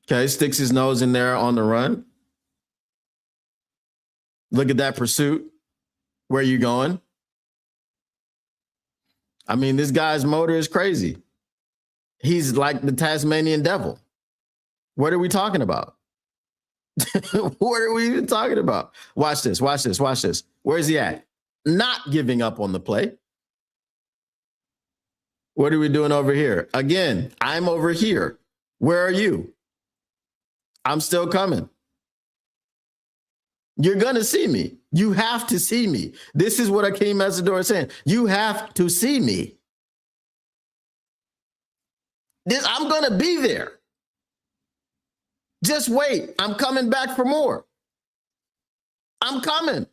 Speaker 1: Okay, sticks his nose in there on the run. Look at that pursuit. Where are you going? I mean, this guy's motor is crazy. He's like the Tasmanian devil. What are we talking about? What are we even talking about? Watch this, watch this, watch this. Where's he at? Not giving up on the play. What are we doing over here? Again, I'm over here. Where are you? I'm still coming. You're going to see me. You have to see me. This is what Akeem Messidor is saying. You have to see me. I'm going to be there. Just wait. I'm coming back for more. I'm coming.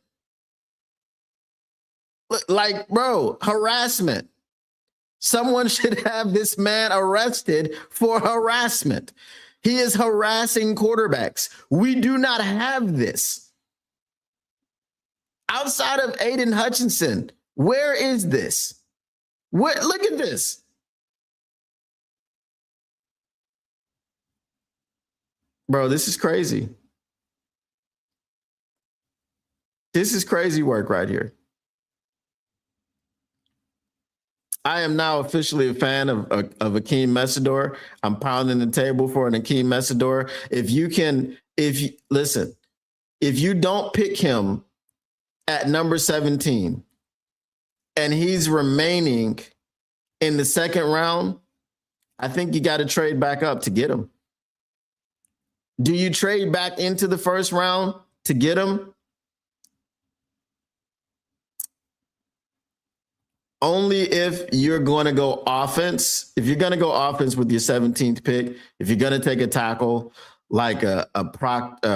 Speaker 1: Like, bro, harassment. Someone should have this man arrested for harassment. He is harassing quarterbacks. We do not have this. Outside of Aiden Hutchinson, where is this? Look at this. Bro, this is crazy. This is crazy work right here. I am now officially a fan of Akeem Messidor. I'm pounding the table for an Akeem Messidor. If you don't pick him at number 17 and he's remaining in the second round, I think you got to trade back up to get him. Do you trade back into the first round to get him? Only if you're going to go offense. If you're going to go offense with your 17th pick, if you're going to take a tackle like a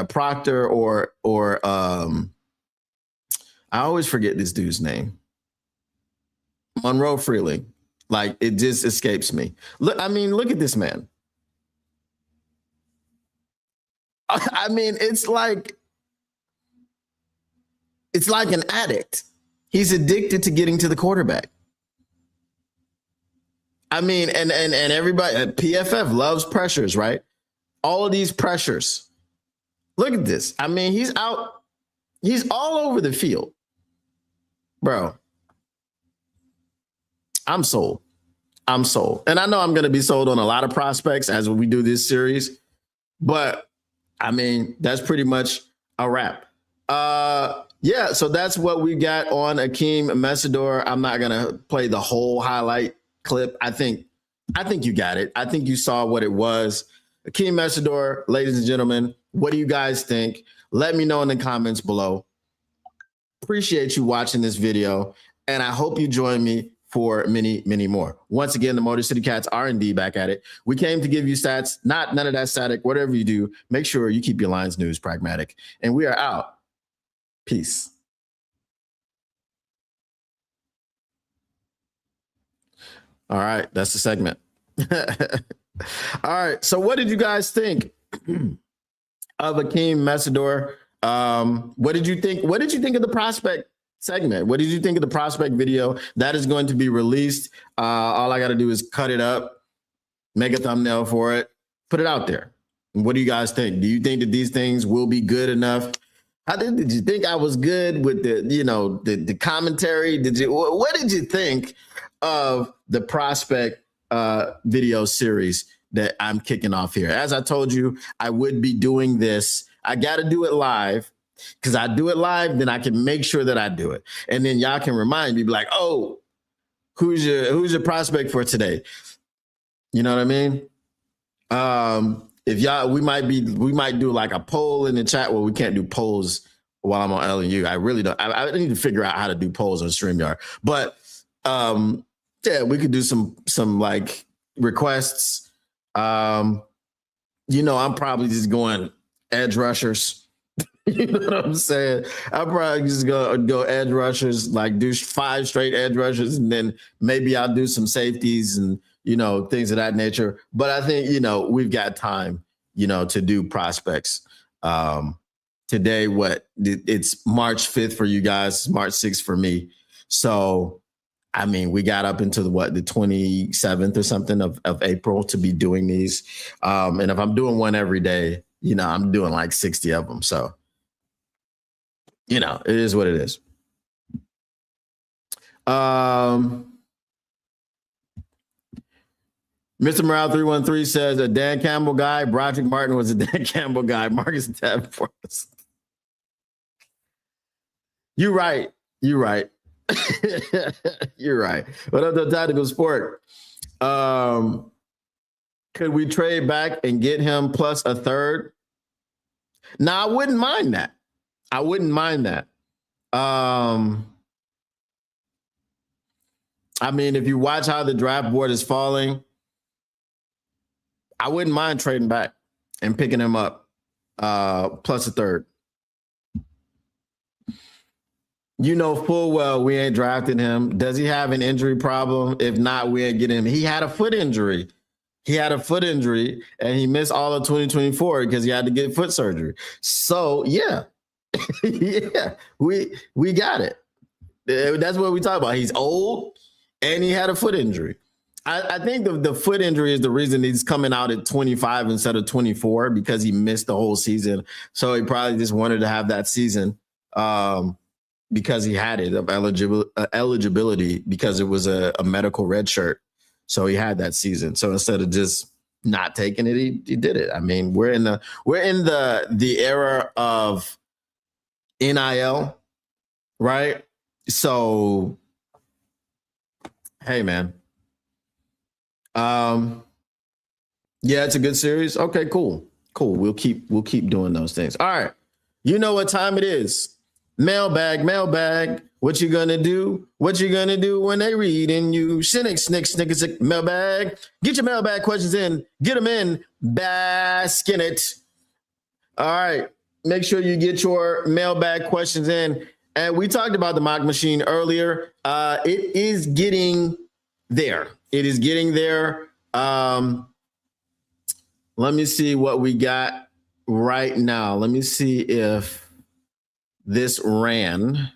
Speaker 1: Proctor or I always forget this dude's name. Monroe Freeling. Like, it just escapes me. Look at this man. I mean, it's like an addict. He's addicted to getting to the quarterback. I mean, and everybody at PFF loves pressures, right? All of these pressures. Look at this. I mean, he's out. He's all over the field. Bro, I'm sold. I'm sold. And I know I'm going to be sold on a lot of prospects as we do this series. But, I mean, that's pretty much a wrap. Yeah, so that's what we got on Akeem Messidor. I'm not going to play the whole highlight clip. I think you got it. I think you saw what it was. Akeem Messidor, ladies and gentlemen, what do you guys think? Let me know in the comments below. Appreciate you watching this video, and I hope you join me for many, many more. Once again, the Motor City Cats R&D back at it. We came to give you stats, none of that static. Whatever you do, make sure you keep your Lions news pragmatic. And we are out. Peace. All right, that's the segment. All right, so what did you guys think of Akeem Messidor? What did you think? What did you think of the prospect segment? What did you think of the prospect video that is going to be released? All I got to do is cut it up, make a thumbnail for it, put it out there. What do you guys think? Do you think that these things will be good enough? Did you think I was good with the commentary? What did you think of the prospect video series that I'm kicking off here? As I told you, I would be doing this. I got to do it live, because I do it live, then I can make sure that I do it. And then y'all can remind me, be like, oh, who's your prospect for today? You know what I mean? If y'all, we might do like a poll in the chat. Well, we can't do polls while I'm on LNU. I really don't. I need to figure out how to do polls on StreamYard. But yeah, we could do some like requests. I'm probably just going edge rushers. You know what I'm saying? I'll probably just go edge rushers, like do 5 straight edge rushers, and then maybe I'll do some safeties and things of that nature. But I think we've got time, to do prospects. Today, it's March 5th for you guys, March 6th for me. So, I mean, we got up into the 27th or something of April to be doing these. And if I'm doing one every day, I'm doing like 60 of them. So, it is what it is. Mr. Morale 313 says a Dan Campbell guy. Broderick Martin was a Dan Campbell guy. Marcus Davenport. You're right. You're right. You're right. What up, the Tactical Sport? Could we trade back and get him plus a third? Now, I wouldn't mind that. I wouldn't mind that. I mean, if you watch how the draft board is falling, I wouldn't mind trading back and picking him up plus a third. Full well we ain't drafting him. Does he have an injury problem? If not, we ain't getting him. He had a foot injury. And he missed all of 2024 because he had to get foot surgery. So, yeah. Yeah, we got it. That's what we talk about. He's old and he had a foot injury. I think the foot injury is the reason he's coming out at 25 instead of 24 because he missed the whole season. So he probably just wanted to have that season because he had it of eligibility because it was a medical red shirt. So he had that season. So instead of just not taking it, he did it. I mean, we're in the era of NIL, right? So, hey, man. Yeah, it's a good series. Okay, cool. We'll keep doing those things. All right. You know what time it is. Mailbag. What you gonna do? What you gonna do when they read and you snick, mailbag? Get your mailbag questions in. Get them in. Bask in it. All right. Make sure you get your mailbag questions in. And we talked about the mock machine earlier. It is getting there. Let me see what we got right now. Let me see if this ran.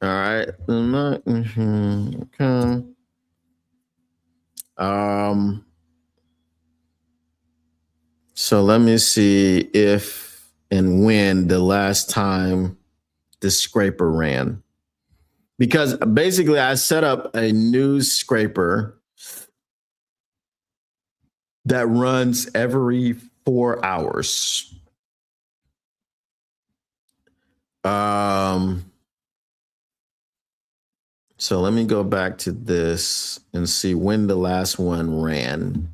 Speaker 1: All right. Okay. So let me see if and when the last time the scraper ran. Because basically I set up a news scraper that runs every 4 hours. So let me go back to this and see when the last one ran.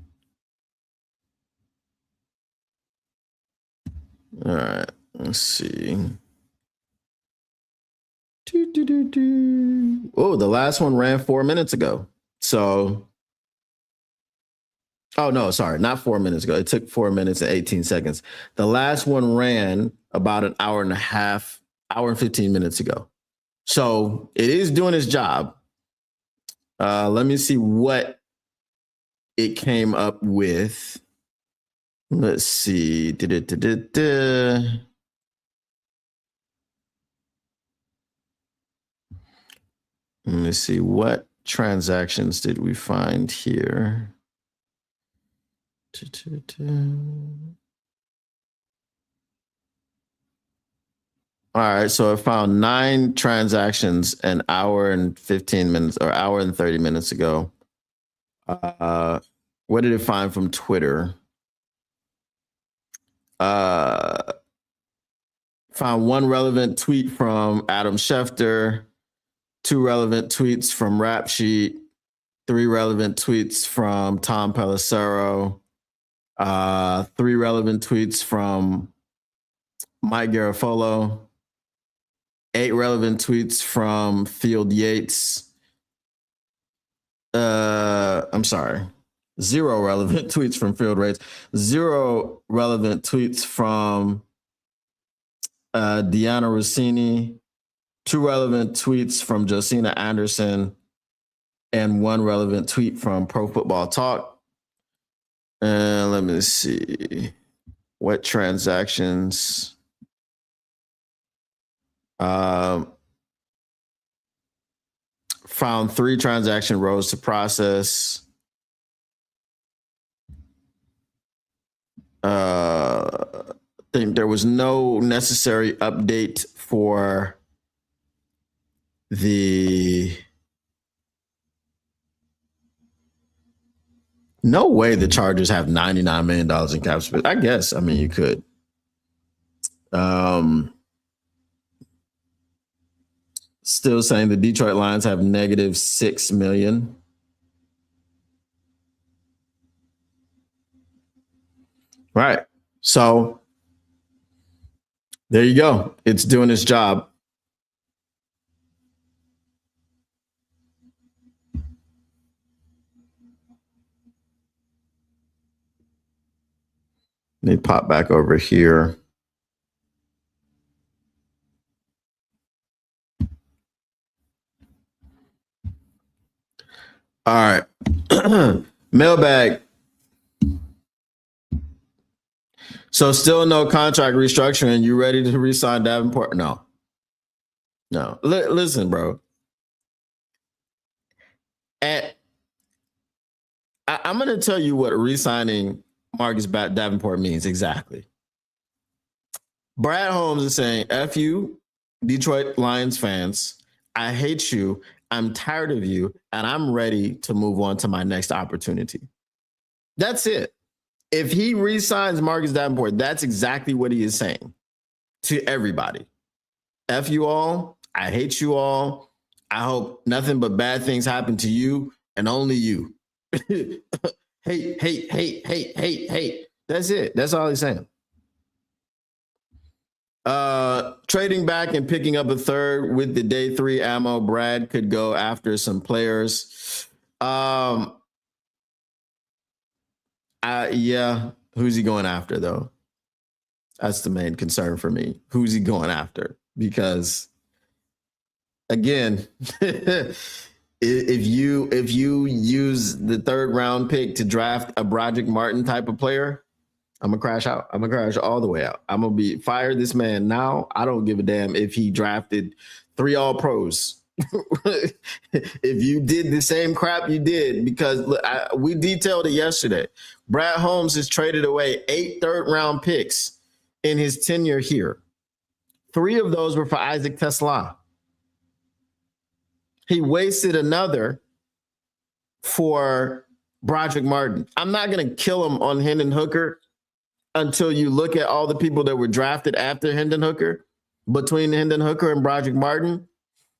Speaker 1: All right, let's see. Oh, the last one ran 4 minutes ago. So, oh no, sorry, not 4 minutes ago. It took 4 minutes and 18 seconds. The last one ran about an hour and a half, hour and 15 minutes ago. So it is doing its job. Let me see what it came up with. Let's see. Let me see. What transactions did we find here? All right, so I found 9 transactions an hour and 15 minutes or hour and 30 minutes ago. What did it find from Twitter? Found one relevant tweet from Adam Schefter, 2 relevant tweets from Rap Sheet, 3 relevant tweets from Tom Pelissero, 3 relevant tweets from Mike Garafolo. 8 relevant tweets from Field Yates. I'm sorry. 0 relevant tweets from Field Yates. 0 relevant tweets from Deanna Rossini. 2 relevant tweets from Josina Anderson. And 1 relevant tweet from Pro Football Talk. And let me see. What transactions? Found 3 transaction rows to process. Think there was no necessary update for the. No way the Chargers have $99 million in cap space. I guess. I mean, you could. Still saying the Detroit Lions have negative $6 million. Right. So there you go. It's doing its job. Let me pop back over here. All right. Mailbag. So still no contract restructuring. You ready to re-sign Davenport? No. Listen, bro. I'm going to tell you what re-signing Marcus Davenport means exactly. Brad Holmes is saying, F you, Detroit Lions fans. I hate you. I'm tired of you. And I'm ready to move on to my next opportunity. That's it. If he re-signs Marcus Davenport, that's exactly what he is saying to everybody. F you all. I hate you all. I hope nothing but bad things happen to you and only you. Hate. That's it. That's all he's saying. Trading back and picking up a third with the day 3 ammo, Brad could go after some players. Yeah. Who's he going after, though? That's the main concern for me. Who's he going after? Because, again, if you use the 3rd round pick to draft a Broderick Martin type of player, I'm going to crash out. I'm going to crash all the way out. I'm going to be fire this man now. I don't give a damn if he drafted 3 All-Pros. If you did the same crap you did, because we detailed it yesterday. Brad Holmes has traded away 8 third-round picks in his tenure here. 3 of those were for Isaac Tesla. He wasted another for Broderick Martin. I'm not going to kill him on Hendon Hooker until you look at all the people that were drafted after Hendon Hooker. Between Hendon Hooker and Broderick Martin,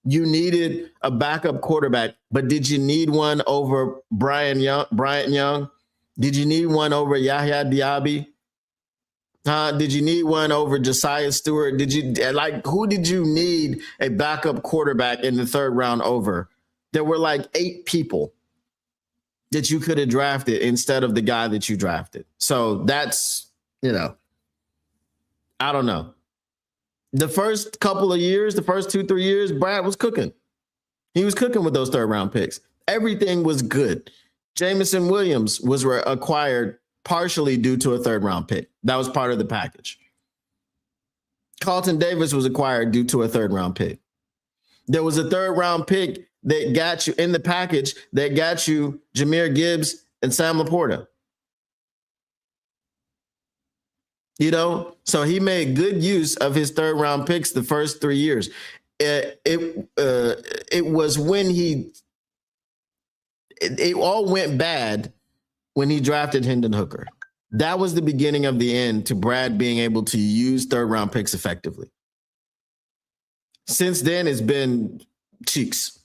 Speaker 1: you needed a backup quarterback, but did you need one over Bryant Young? Did you need one over Yahya Diaby? Did you need one over Josiah Stewart? Who did you need a backup quarterback in the 3rd round over? There were like 8 people that you could have drafted instead of the guy that you drafted. So that's, I don't know. The first couple of years, the first 2-3 years, Brad was cooking. He was cooking with those 3rd round picks. Everything was good. Jameson Williams was acquired partially due to a 3rd round pick. That was part of the package. Carlton Davis was acquired due to a 3rd round pick. There was a 3rd round pick that got you in the package that got you Jahmyr Gibbs and Sam Laporta. So he made good use of his 3rd round picks the first 3 years. It was when it all went bad when he drafted Hendon Hooker. That was the beginning of the end to Brad being able to use 3rd round picks effectively. Since then, it's been cheeks.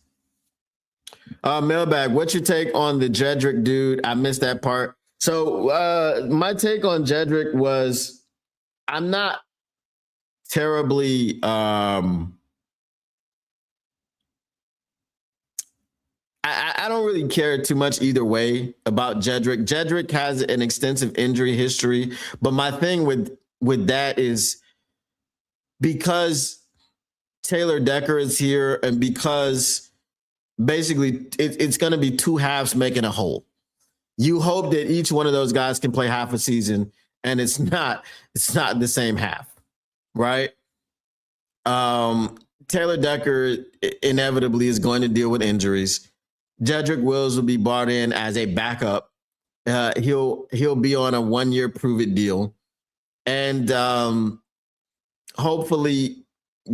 Speaker 1: Mailbag, what's your take on the Jedrick dude? I missed that part. So my take on Jedrick was, I'm not terribly I don't really care too much either way about Jedrick. Jedrick has an extensive injury history, but my thing with that is because Taylor Decker is here and because basically it's going to be two halves making a whole. You hope that each one of those guys can play half a season, and it's not the same half, right? Taylor Decker inevitably is going to deal with injuries. Jedrick Wills will be brought in as a backup. He'll be on a 1-year prove-it deal, and hopefully,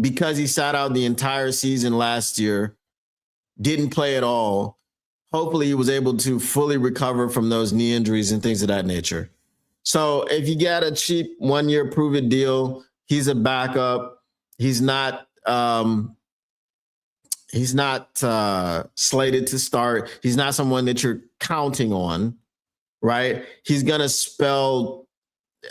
Speaker 1: because he sat out the entire season last year, didn't play at all. Hopefully, he was able to fully recover from those knee injuries and things of that nature. So, if you get a cheap 1-year prove-it deal, he's a backup. He's not slated to start. He's not someone that you're counting on, right? He's going to spell,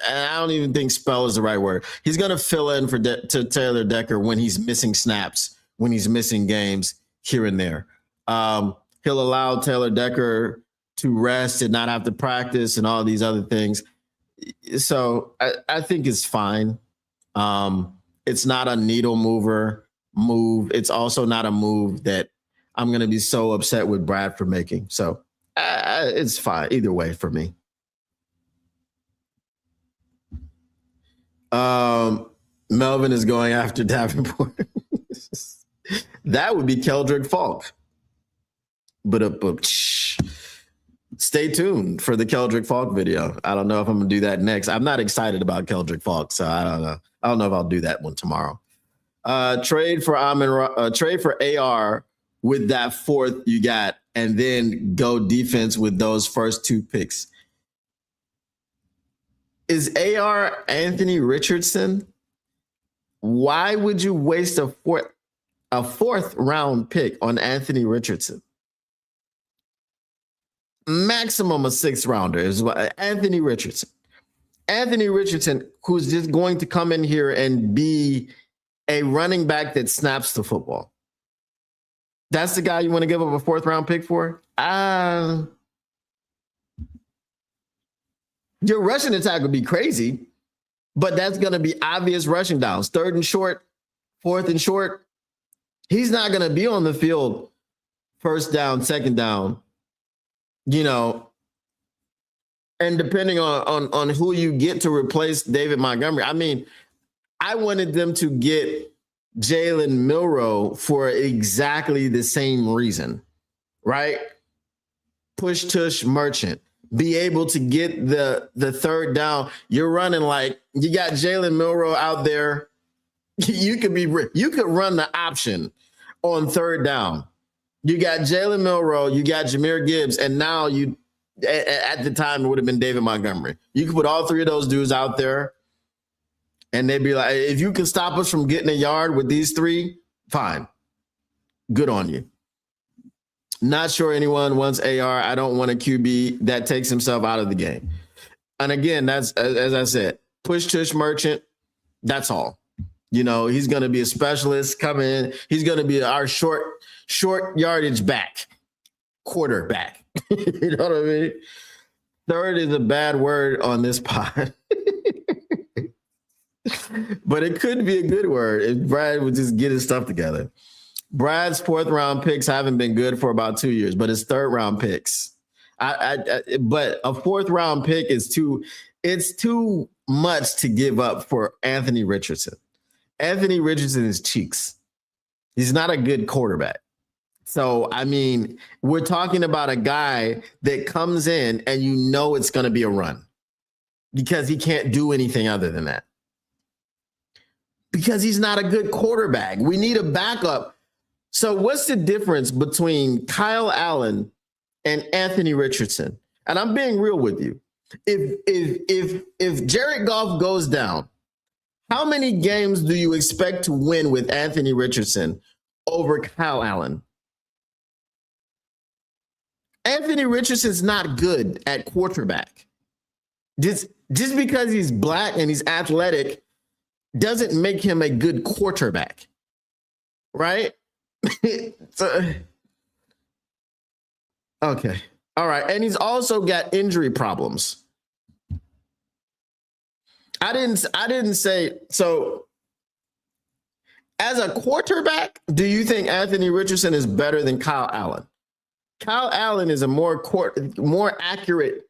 Speaker 1: and I don't even think spell is the right word. He's going to fill in to Taylor Decker when he's missing snaps, when he's missing games here and there. He'll allow Taylor Decker to rest and not have to practice and all these other things. So I think it's fine. It's not a needle move. It's also not a move that I'm going to be so upset with Brad for making. So it's fine either way for me. Melvin is going after Davenport. That would be Keldrick Falk. But stay tuned for the Keldrick Falk video. I don't know if I'm going to do that next. I'm not excited about Keldrick Falk, so I don't know. I don't know if I'll do that one tomorrow. Trade for AR with that fourth you got, and then go defense with those first two picks. Is AR Anthony Richardson? Why would you waste a fourth round pick on Anthony Richardson? Maximum a 6th rounder is what Anthony Richardson. Anthony Richardson, who's just going to come in here and be a running back that snaps the football. That's the guy you want to give up a 4th round pick for? Your rushing attack would be crazy, but that's going to be obvious rushing downs. 3rd and short, 4th and short. He's not going to be on the field 1st down, 2nd down, and depending on who you get to replace David Montgomery. I mean, I wanted them to get Jalen Milroe for exactly the same reason, right? Push tush merchant. Be able to get the 3rd down. You're running like you got Jalen Milroe out there. You could run the option on 3rd down. You got Jalen Milroe, you got Jahmyr Gibbs, and now at the time it would have been David Montgomery. You could put all 3 of those dudes out there, and they'd be like, if you can stop us from getting a yard with these 3, fine. Good on you. Not sure anyone wants AR. I don't want a QB that takes himself out of the game. And again, that's, as I said, push tush merchant. That's all. He's going to be a specialist coming in. He's going to be our short yardage back, quarterback. You know what I mean? 3rd is a bad word on this pod. But it could be a good word if Brad would just get his stuff together. Brad's 4th round picks haven't been good for about 2 years, but his 3rd round picks. But a 4th round pick is too much to give up for Anthony Richardson. Anthony Richardson is cheeks. He's not a good quarterback. So, I mean, we're talking about a guy that comes in and it's going to be a run because he can't do anything other than that. Because he's not a good quarterback. We need a backup. So what's the difference between Kyle Allen and Anthony Richardson? And I'm being real with you. If Jared Goff goes down, how many games do you expect to win with Anthony Richardson over Kyle Allen? Anthony Richardson's not good at quarterback. Just because he's black and he's athletic doesn't make him a good quarterback, right? So, okay. All right. And he's also got injury problems. I didn't say so. As a quarterback, do you think Anthony Richardson is better than Kyle Allen? Kyle Allen is a more accurate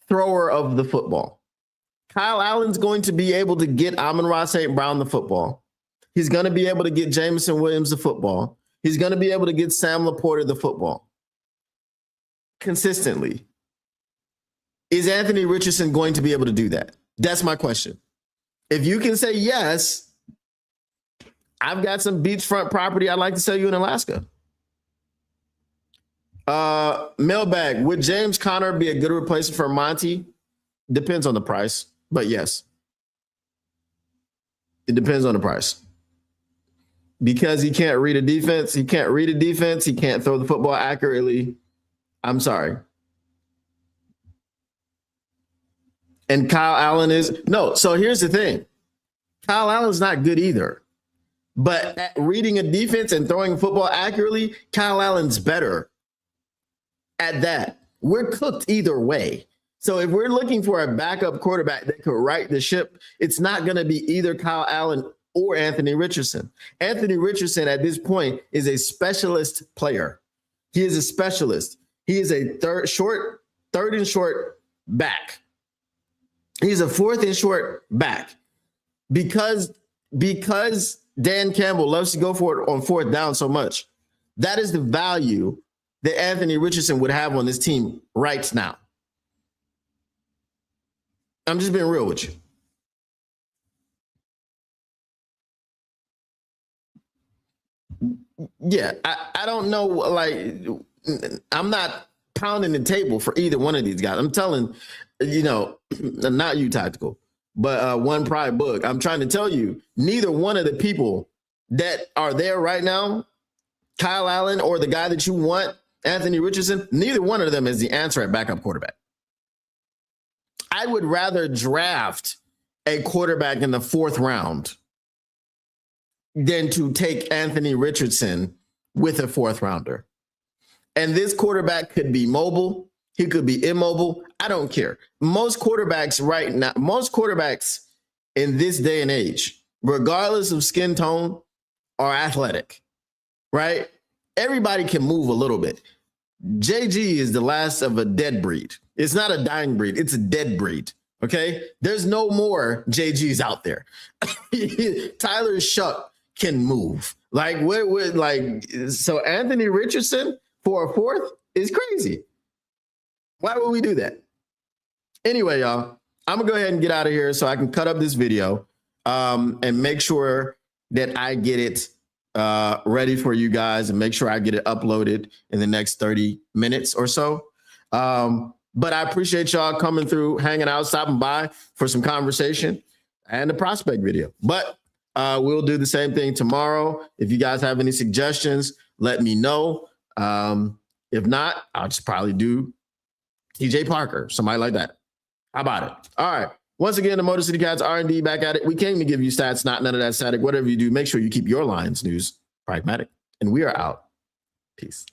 Speaker 1: thrower of the football. Kyle Allen's going to be able to get Amon-Ra St. Brown the football. He's going to be able to get Jameson Williams the football. He's going to be able to get Sam Laporta the football consistently. Is Anthony Richardson going to be able to do that? That's my question. If you can say yes, I've got some beachfront property I'd like to sell you in Alaska. Mailbag, would James Conner be a good replacement for Monty? Depends on the price, but yes. It depends on the price. Because he can't read a defense, he can't throw the football accurately. I'm sorry. And Kyle Allen is no. So here's the thing. Kyle Allen's not good either. But at reading a defense and throwing football accurately, Kyle Allen's better at that. We're cooked either way. So if we're looking for a backup quarterback that could right the ship, it's not going to be either Kyle Allen or Anthony Richardson. Anthony Richardson at this point is a specialist player. He is a specialist. He is a third and short back. He's a fourth and short back because Dan Campbell loves to go for it on fourth down so much. That is the value that Anthony Richardson would have on this team right now. I'm just being real with you. Yeah, I don't know. Like, I'm not pounding the table for either one of these guys. I'm telling, not you, Tactical, but One Pride Book. I'm trying to tell you, neither one of the people that are there right now, Kyle Allen or the guy that you want, Anthony Richardson, neither one of them is the answer at backup quarterback. I would rather draft a quarterback in the fourth round than to take Anthony Richardson with a fourth rounder. And this quarterback could be mobile. He could be immobile. I don't care. Most quarterbacks right now, most quarterbacks in this day and age, regardless of skin tone, are athletic, right? Everybody can move a little bit. JG is the last of a dead breed. It's not a dying breed. It's a dead breed. Okay. There's no more JGs out there. Tyler Shuck can move. So Anthony Richardson for a fourth is crazy. Why would we do that? Anyway, y'all, I'm gonna go ahead and get out of here so I can cut up this video and make sure that I get it ready for you guys and make sure I get it uploaded in the next 30 minutes or so. But I appreciate y'all coming through, hanging out, stopping by for some conversation and the prospect video. But we'll do the same thing tomorrow. If you guys have any suggestions, let me know. If not, I'll just probably do TJ Parker, somebody like that. How about it? All right. Once again, the Motor City Cats R&D back at it. We came to give you stats, not none of that static. Whatever you do, make sure you keep your Lions news pragmatic. And we are out. Peace.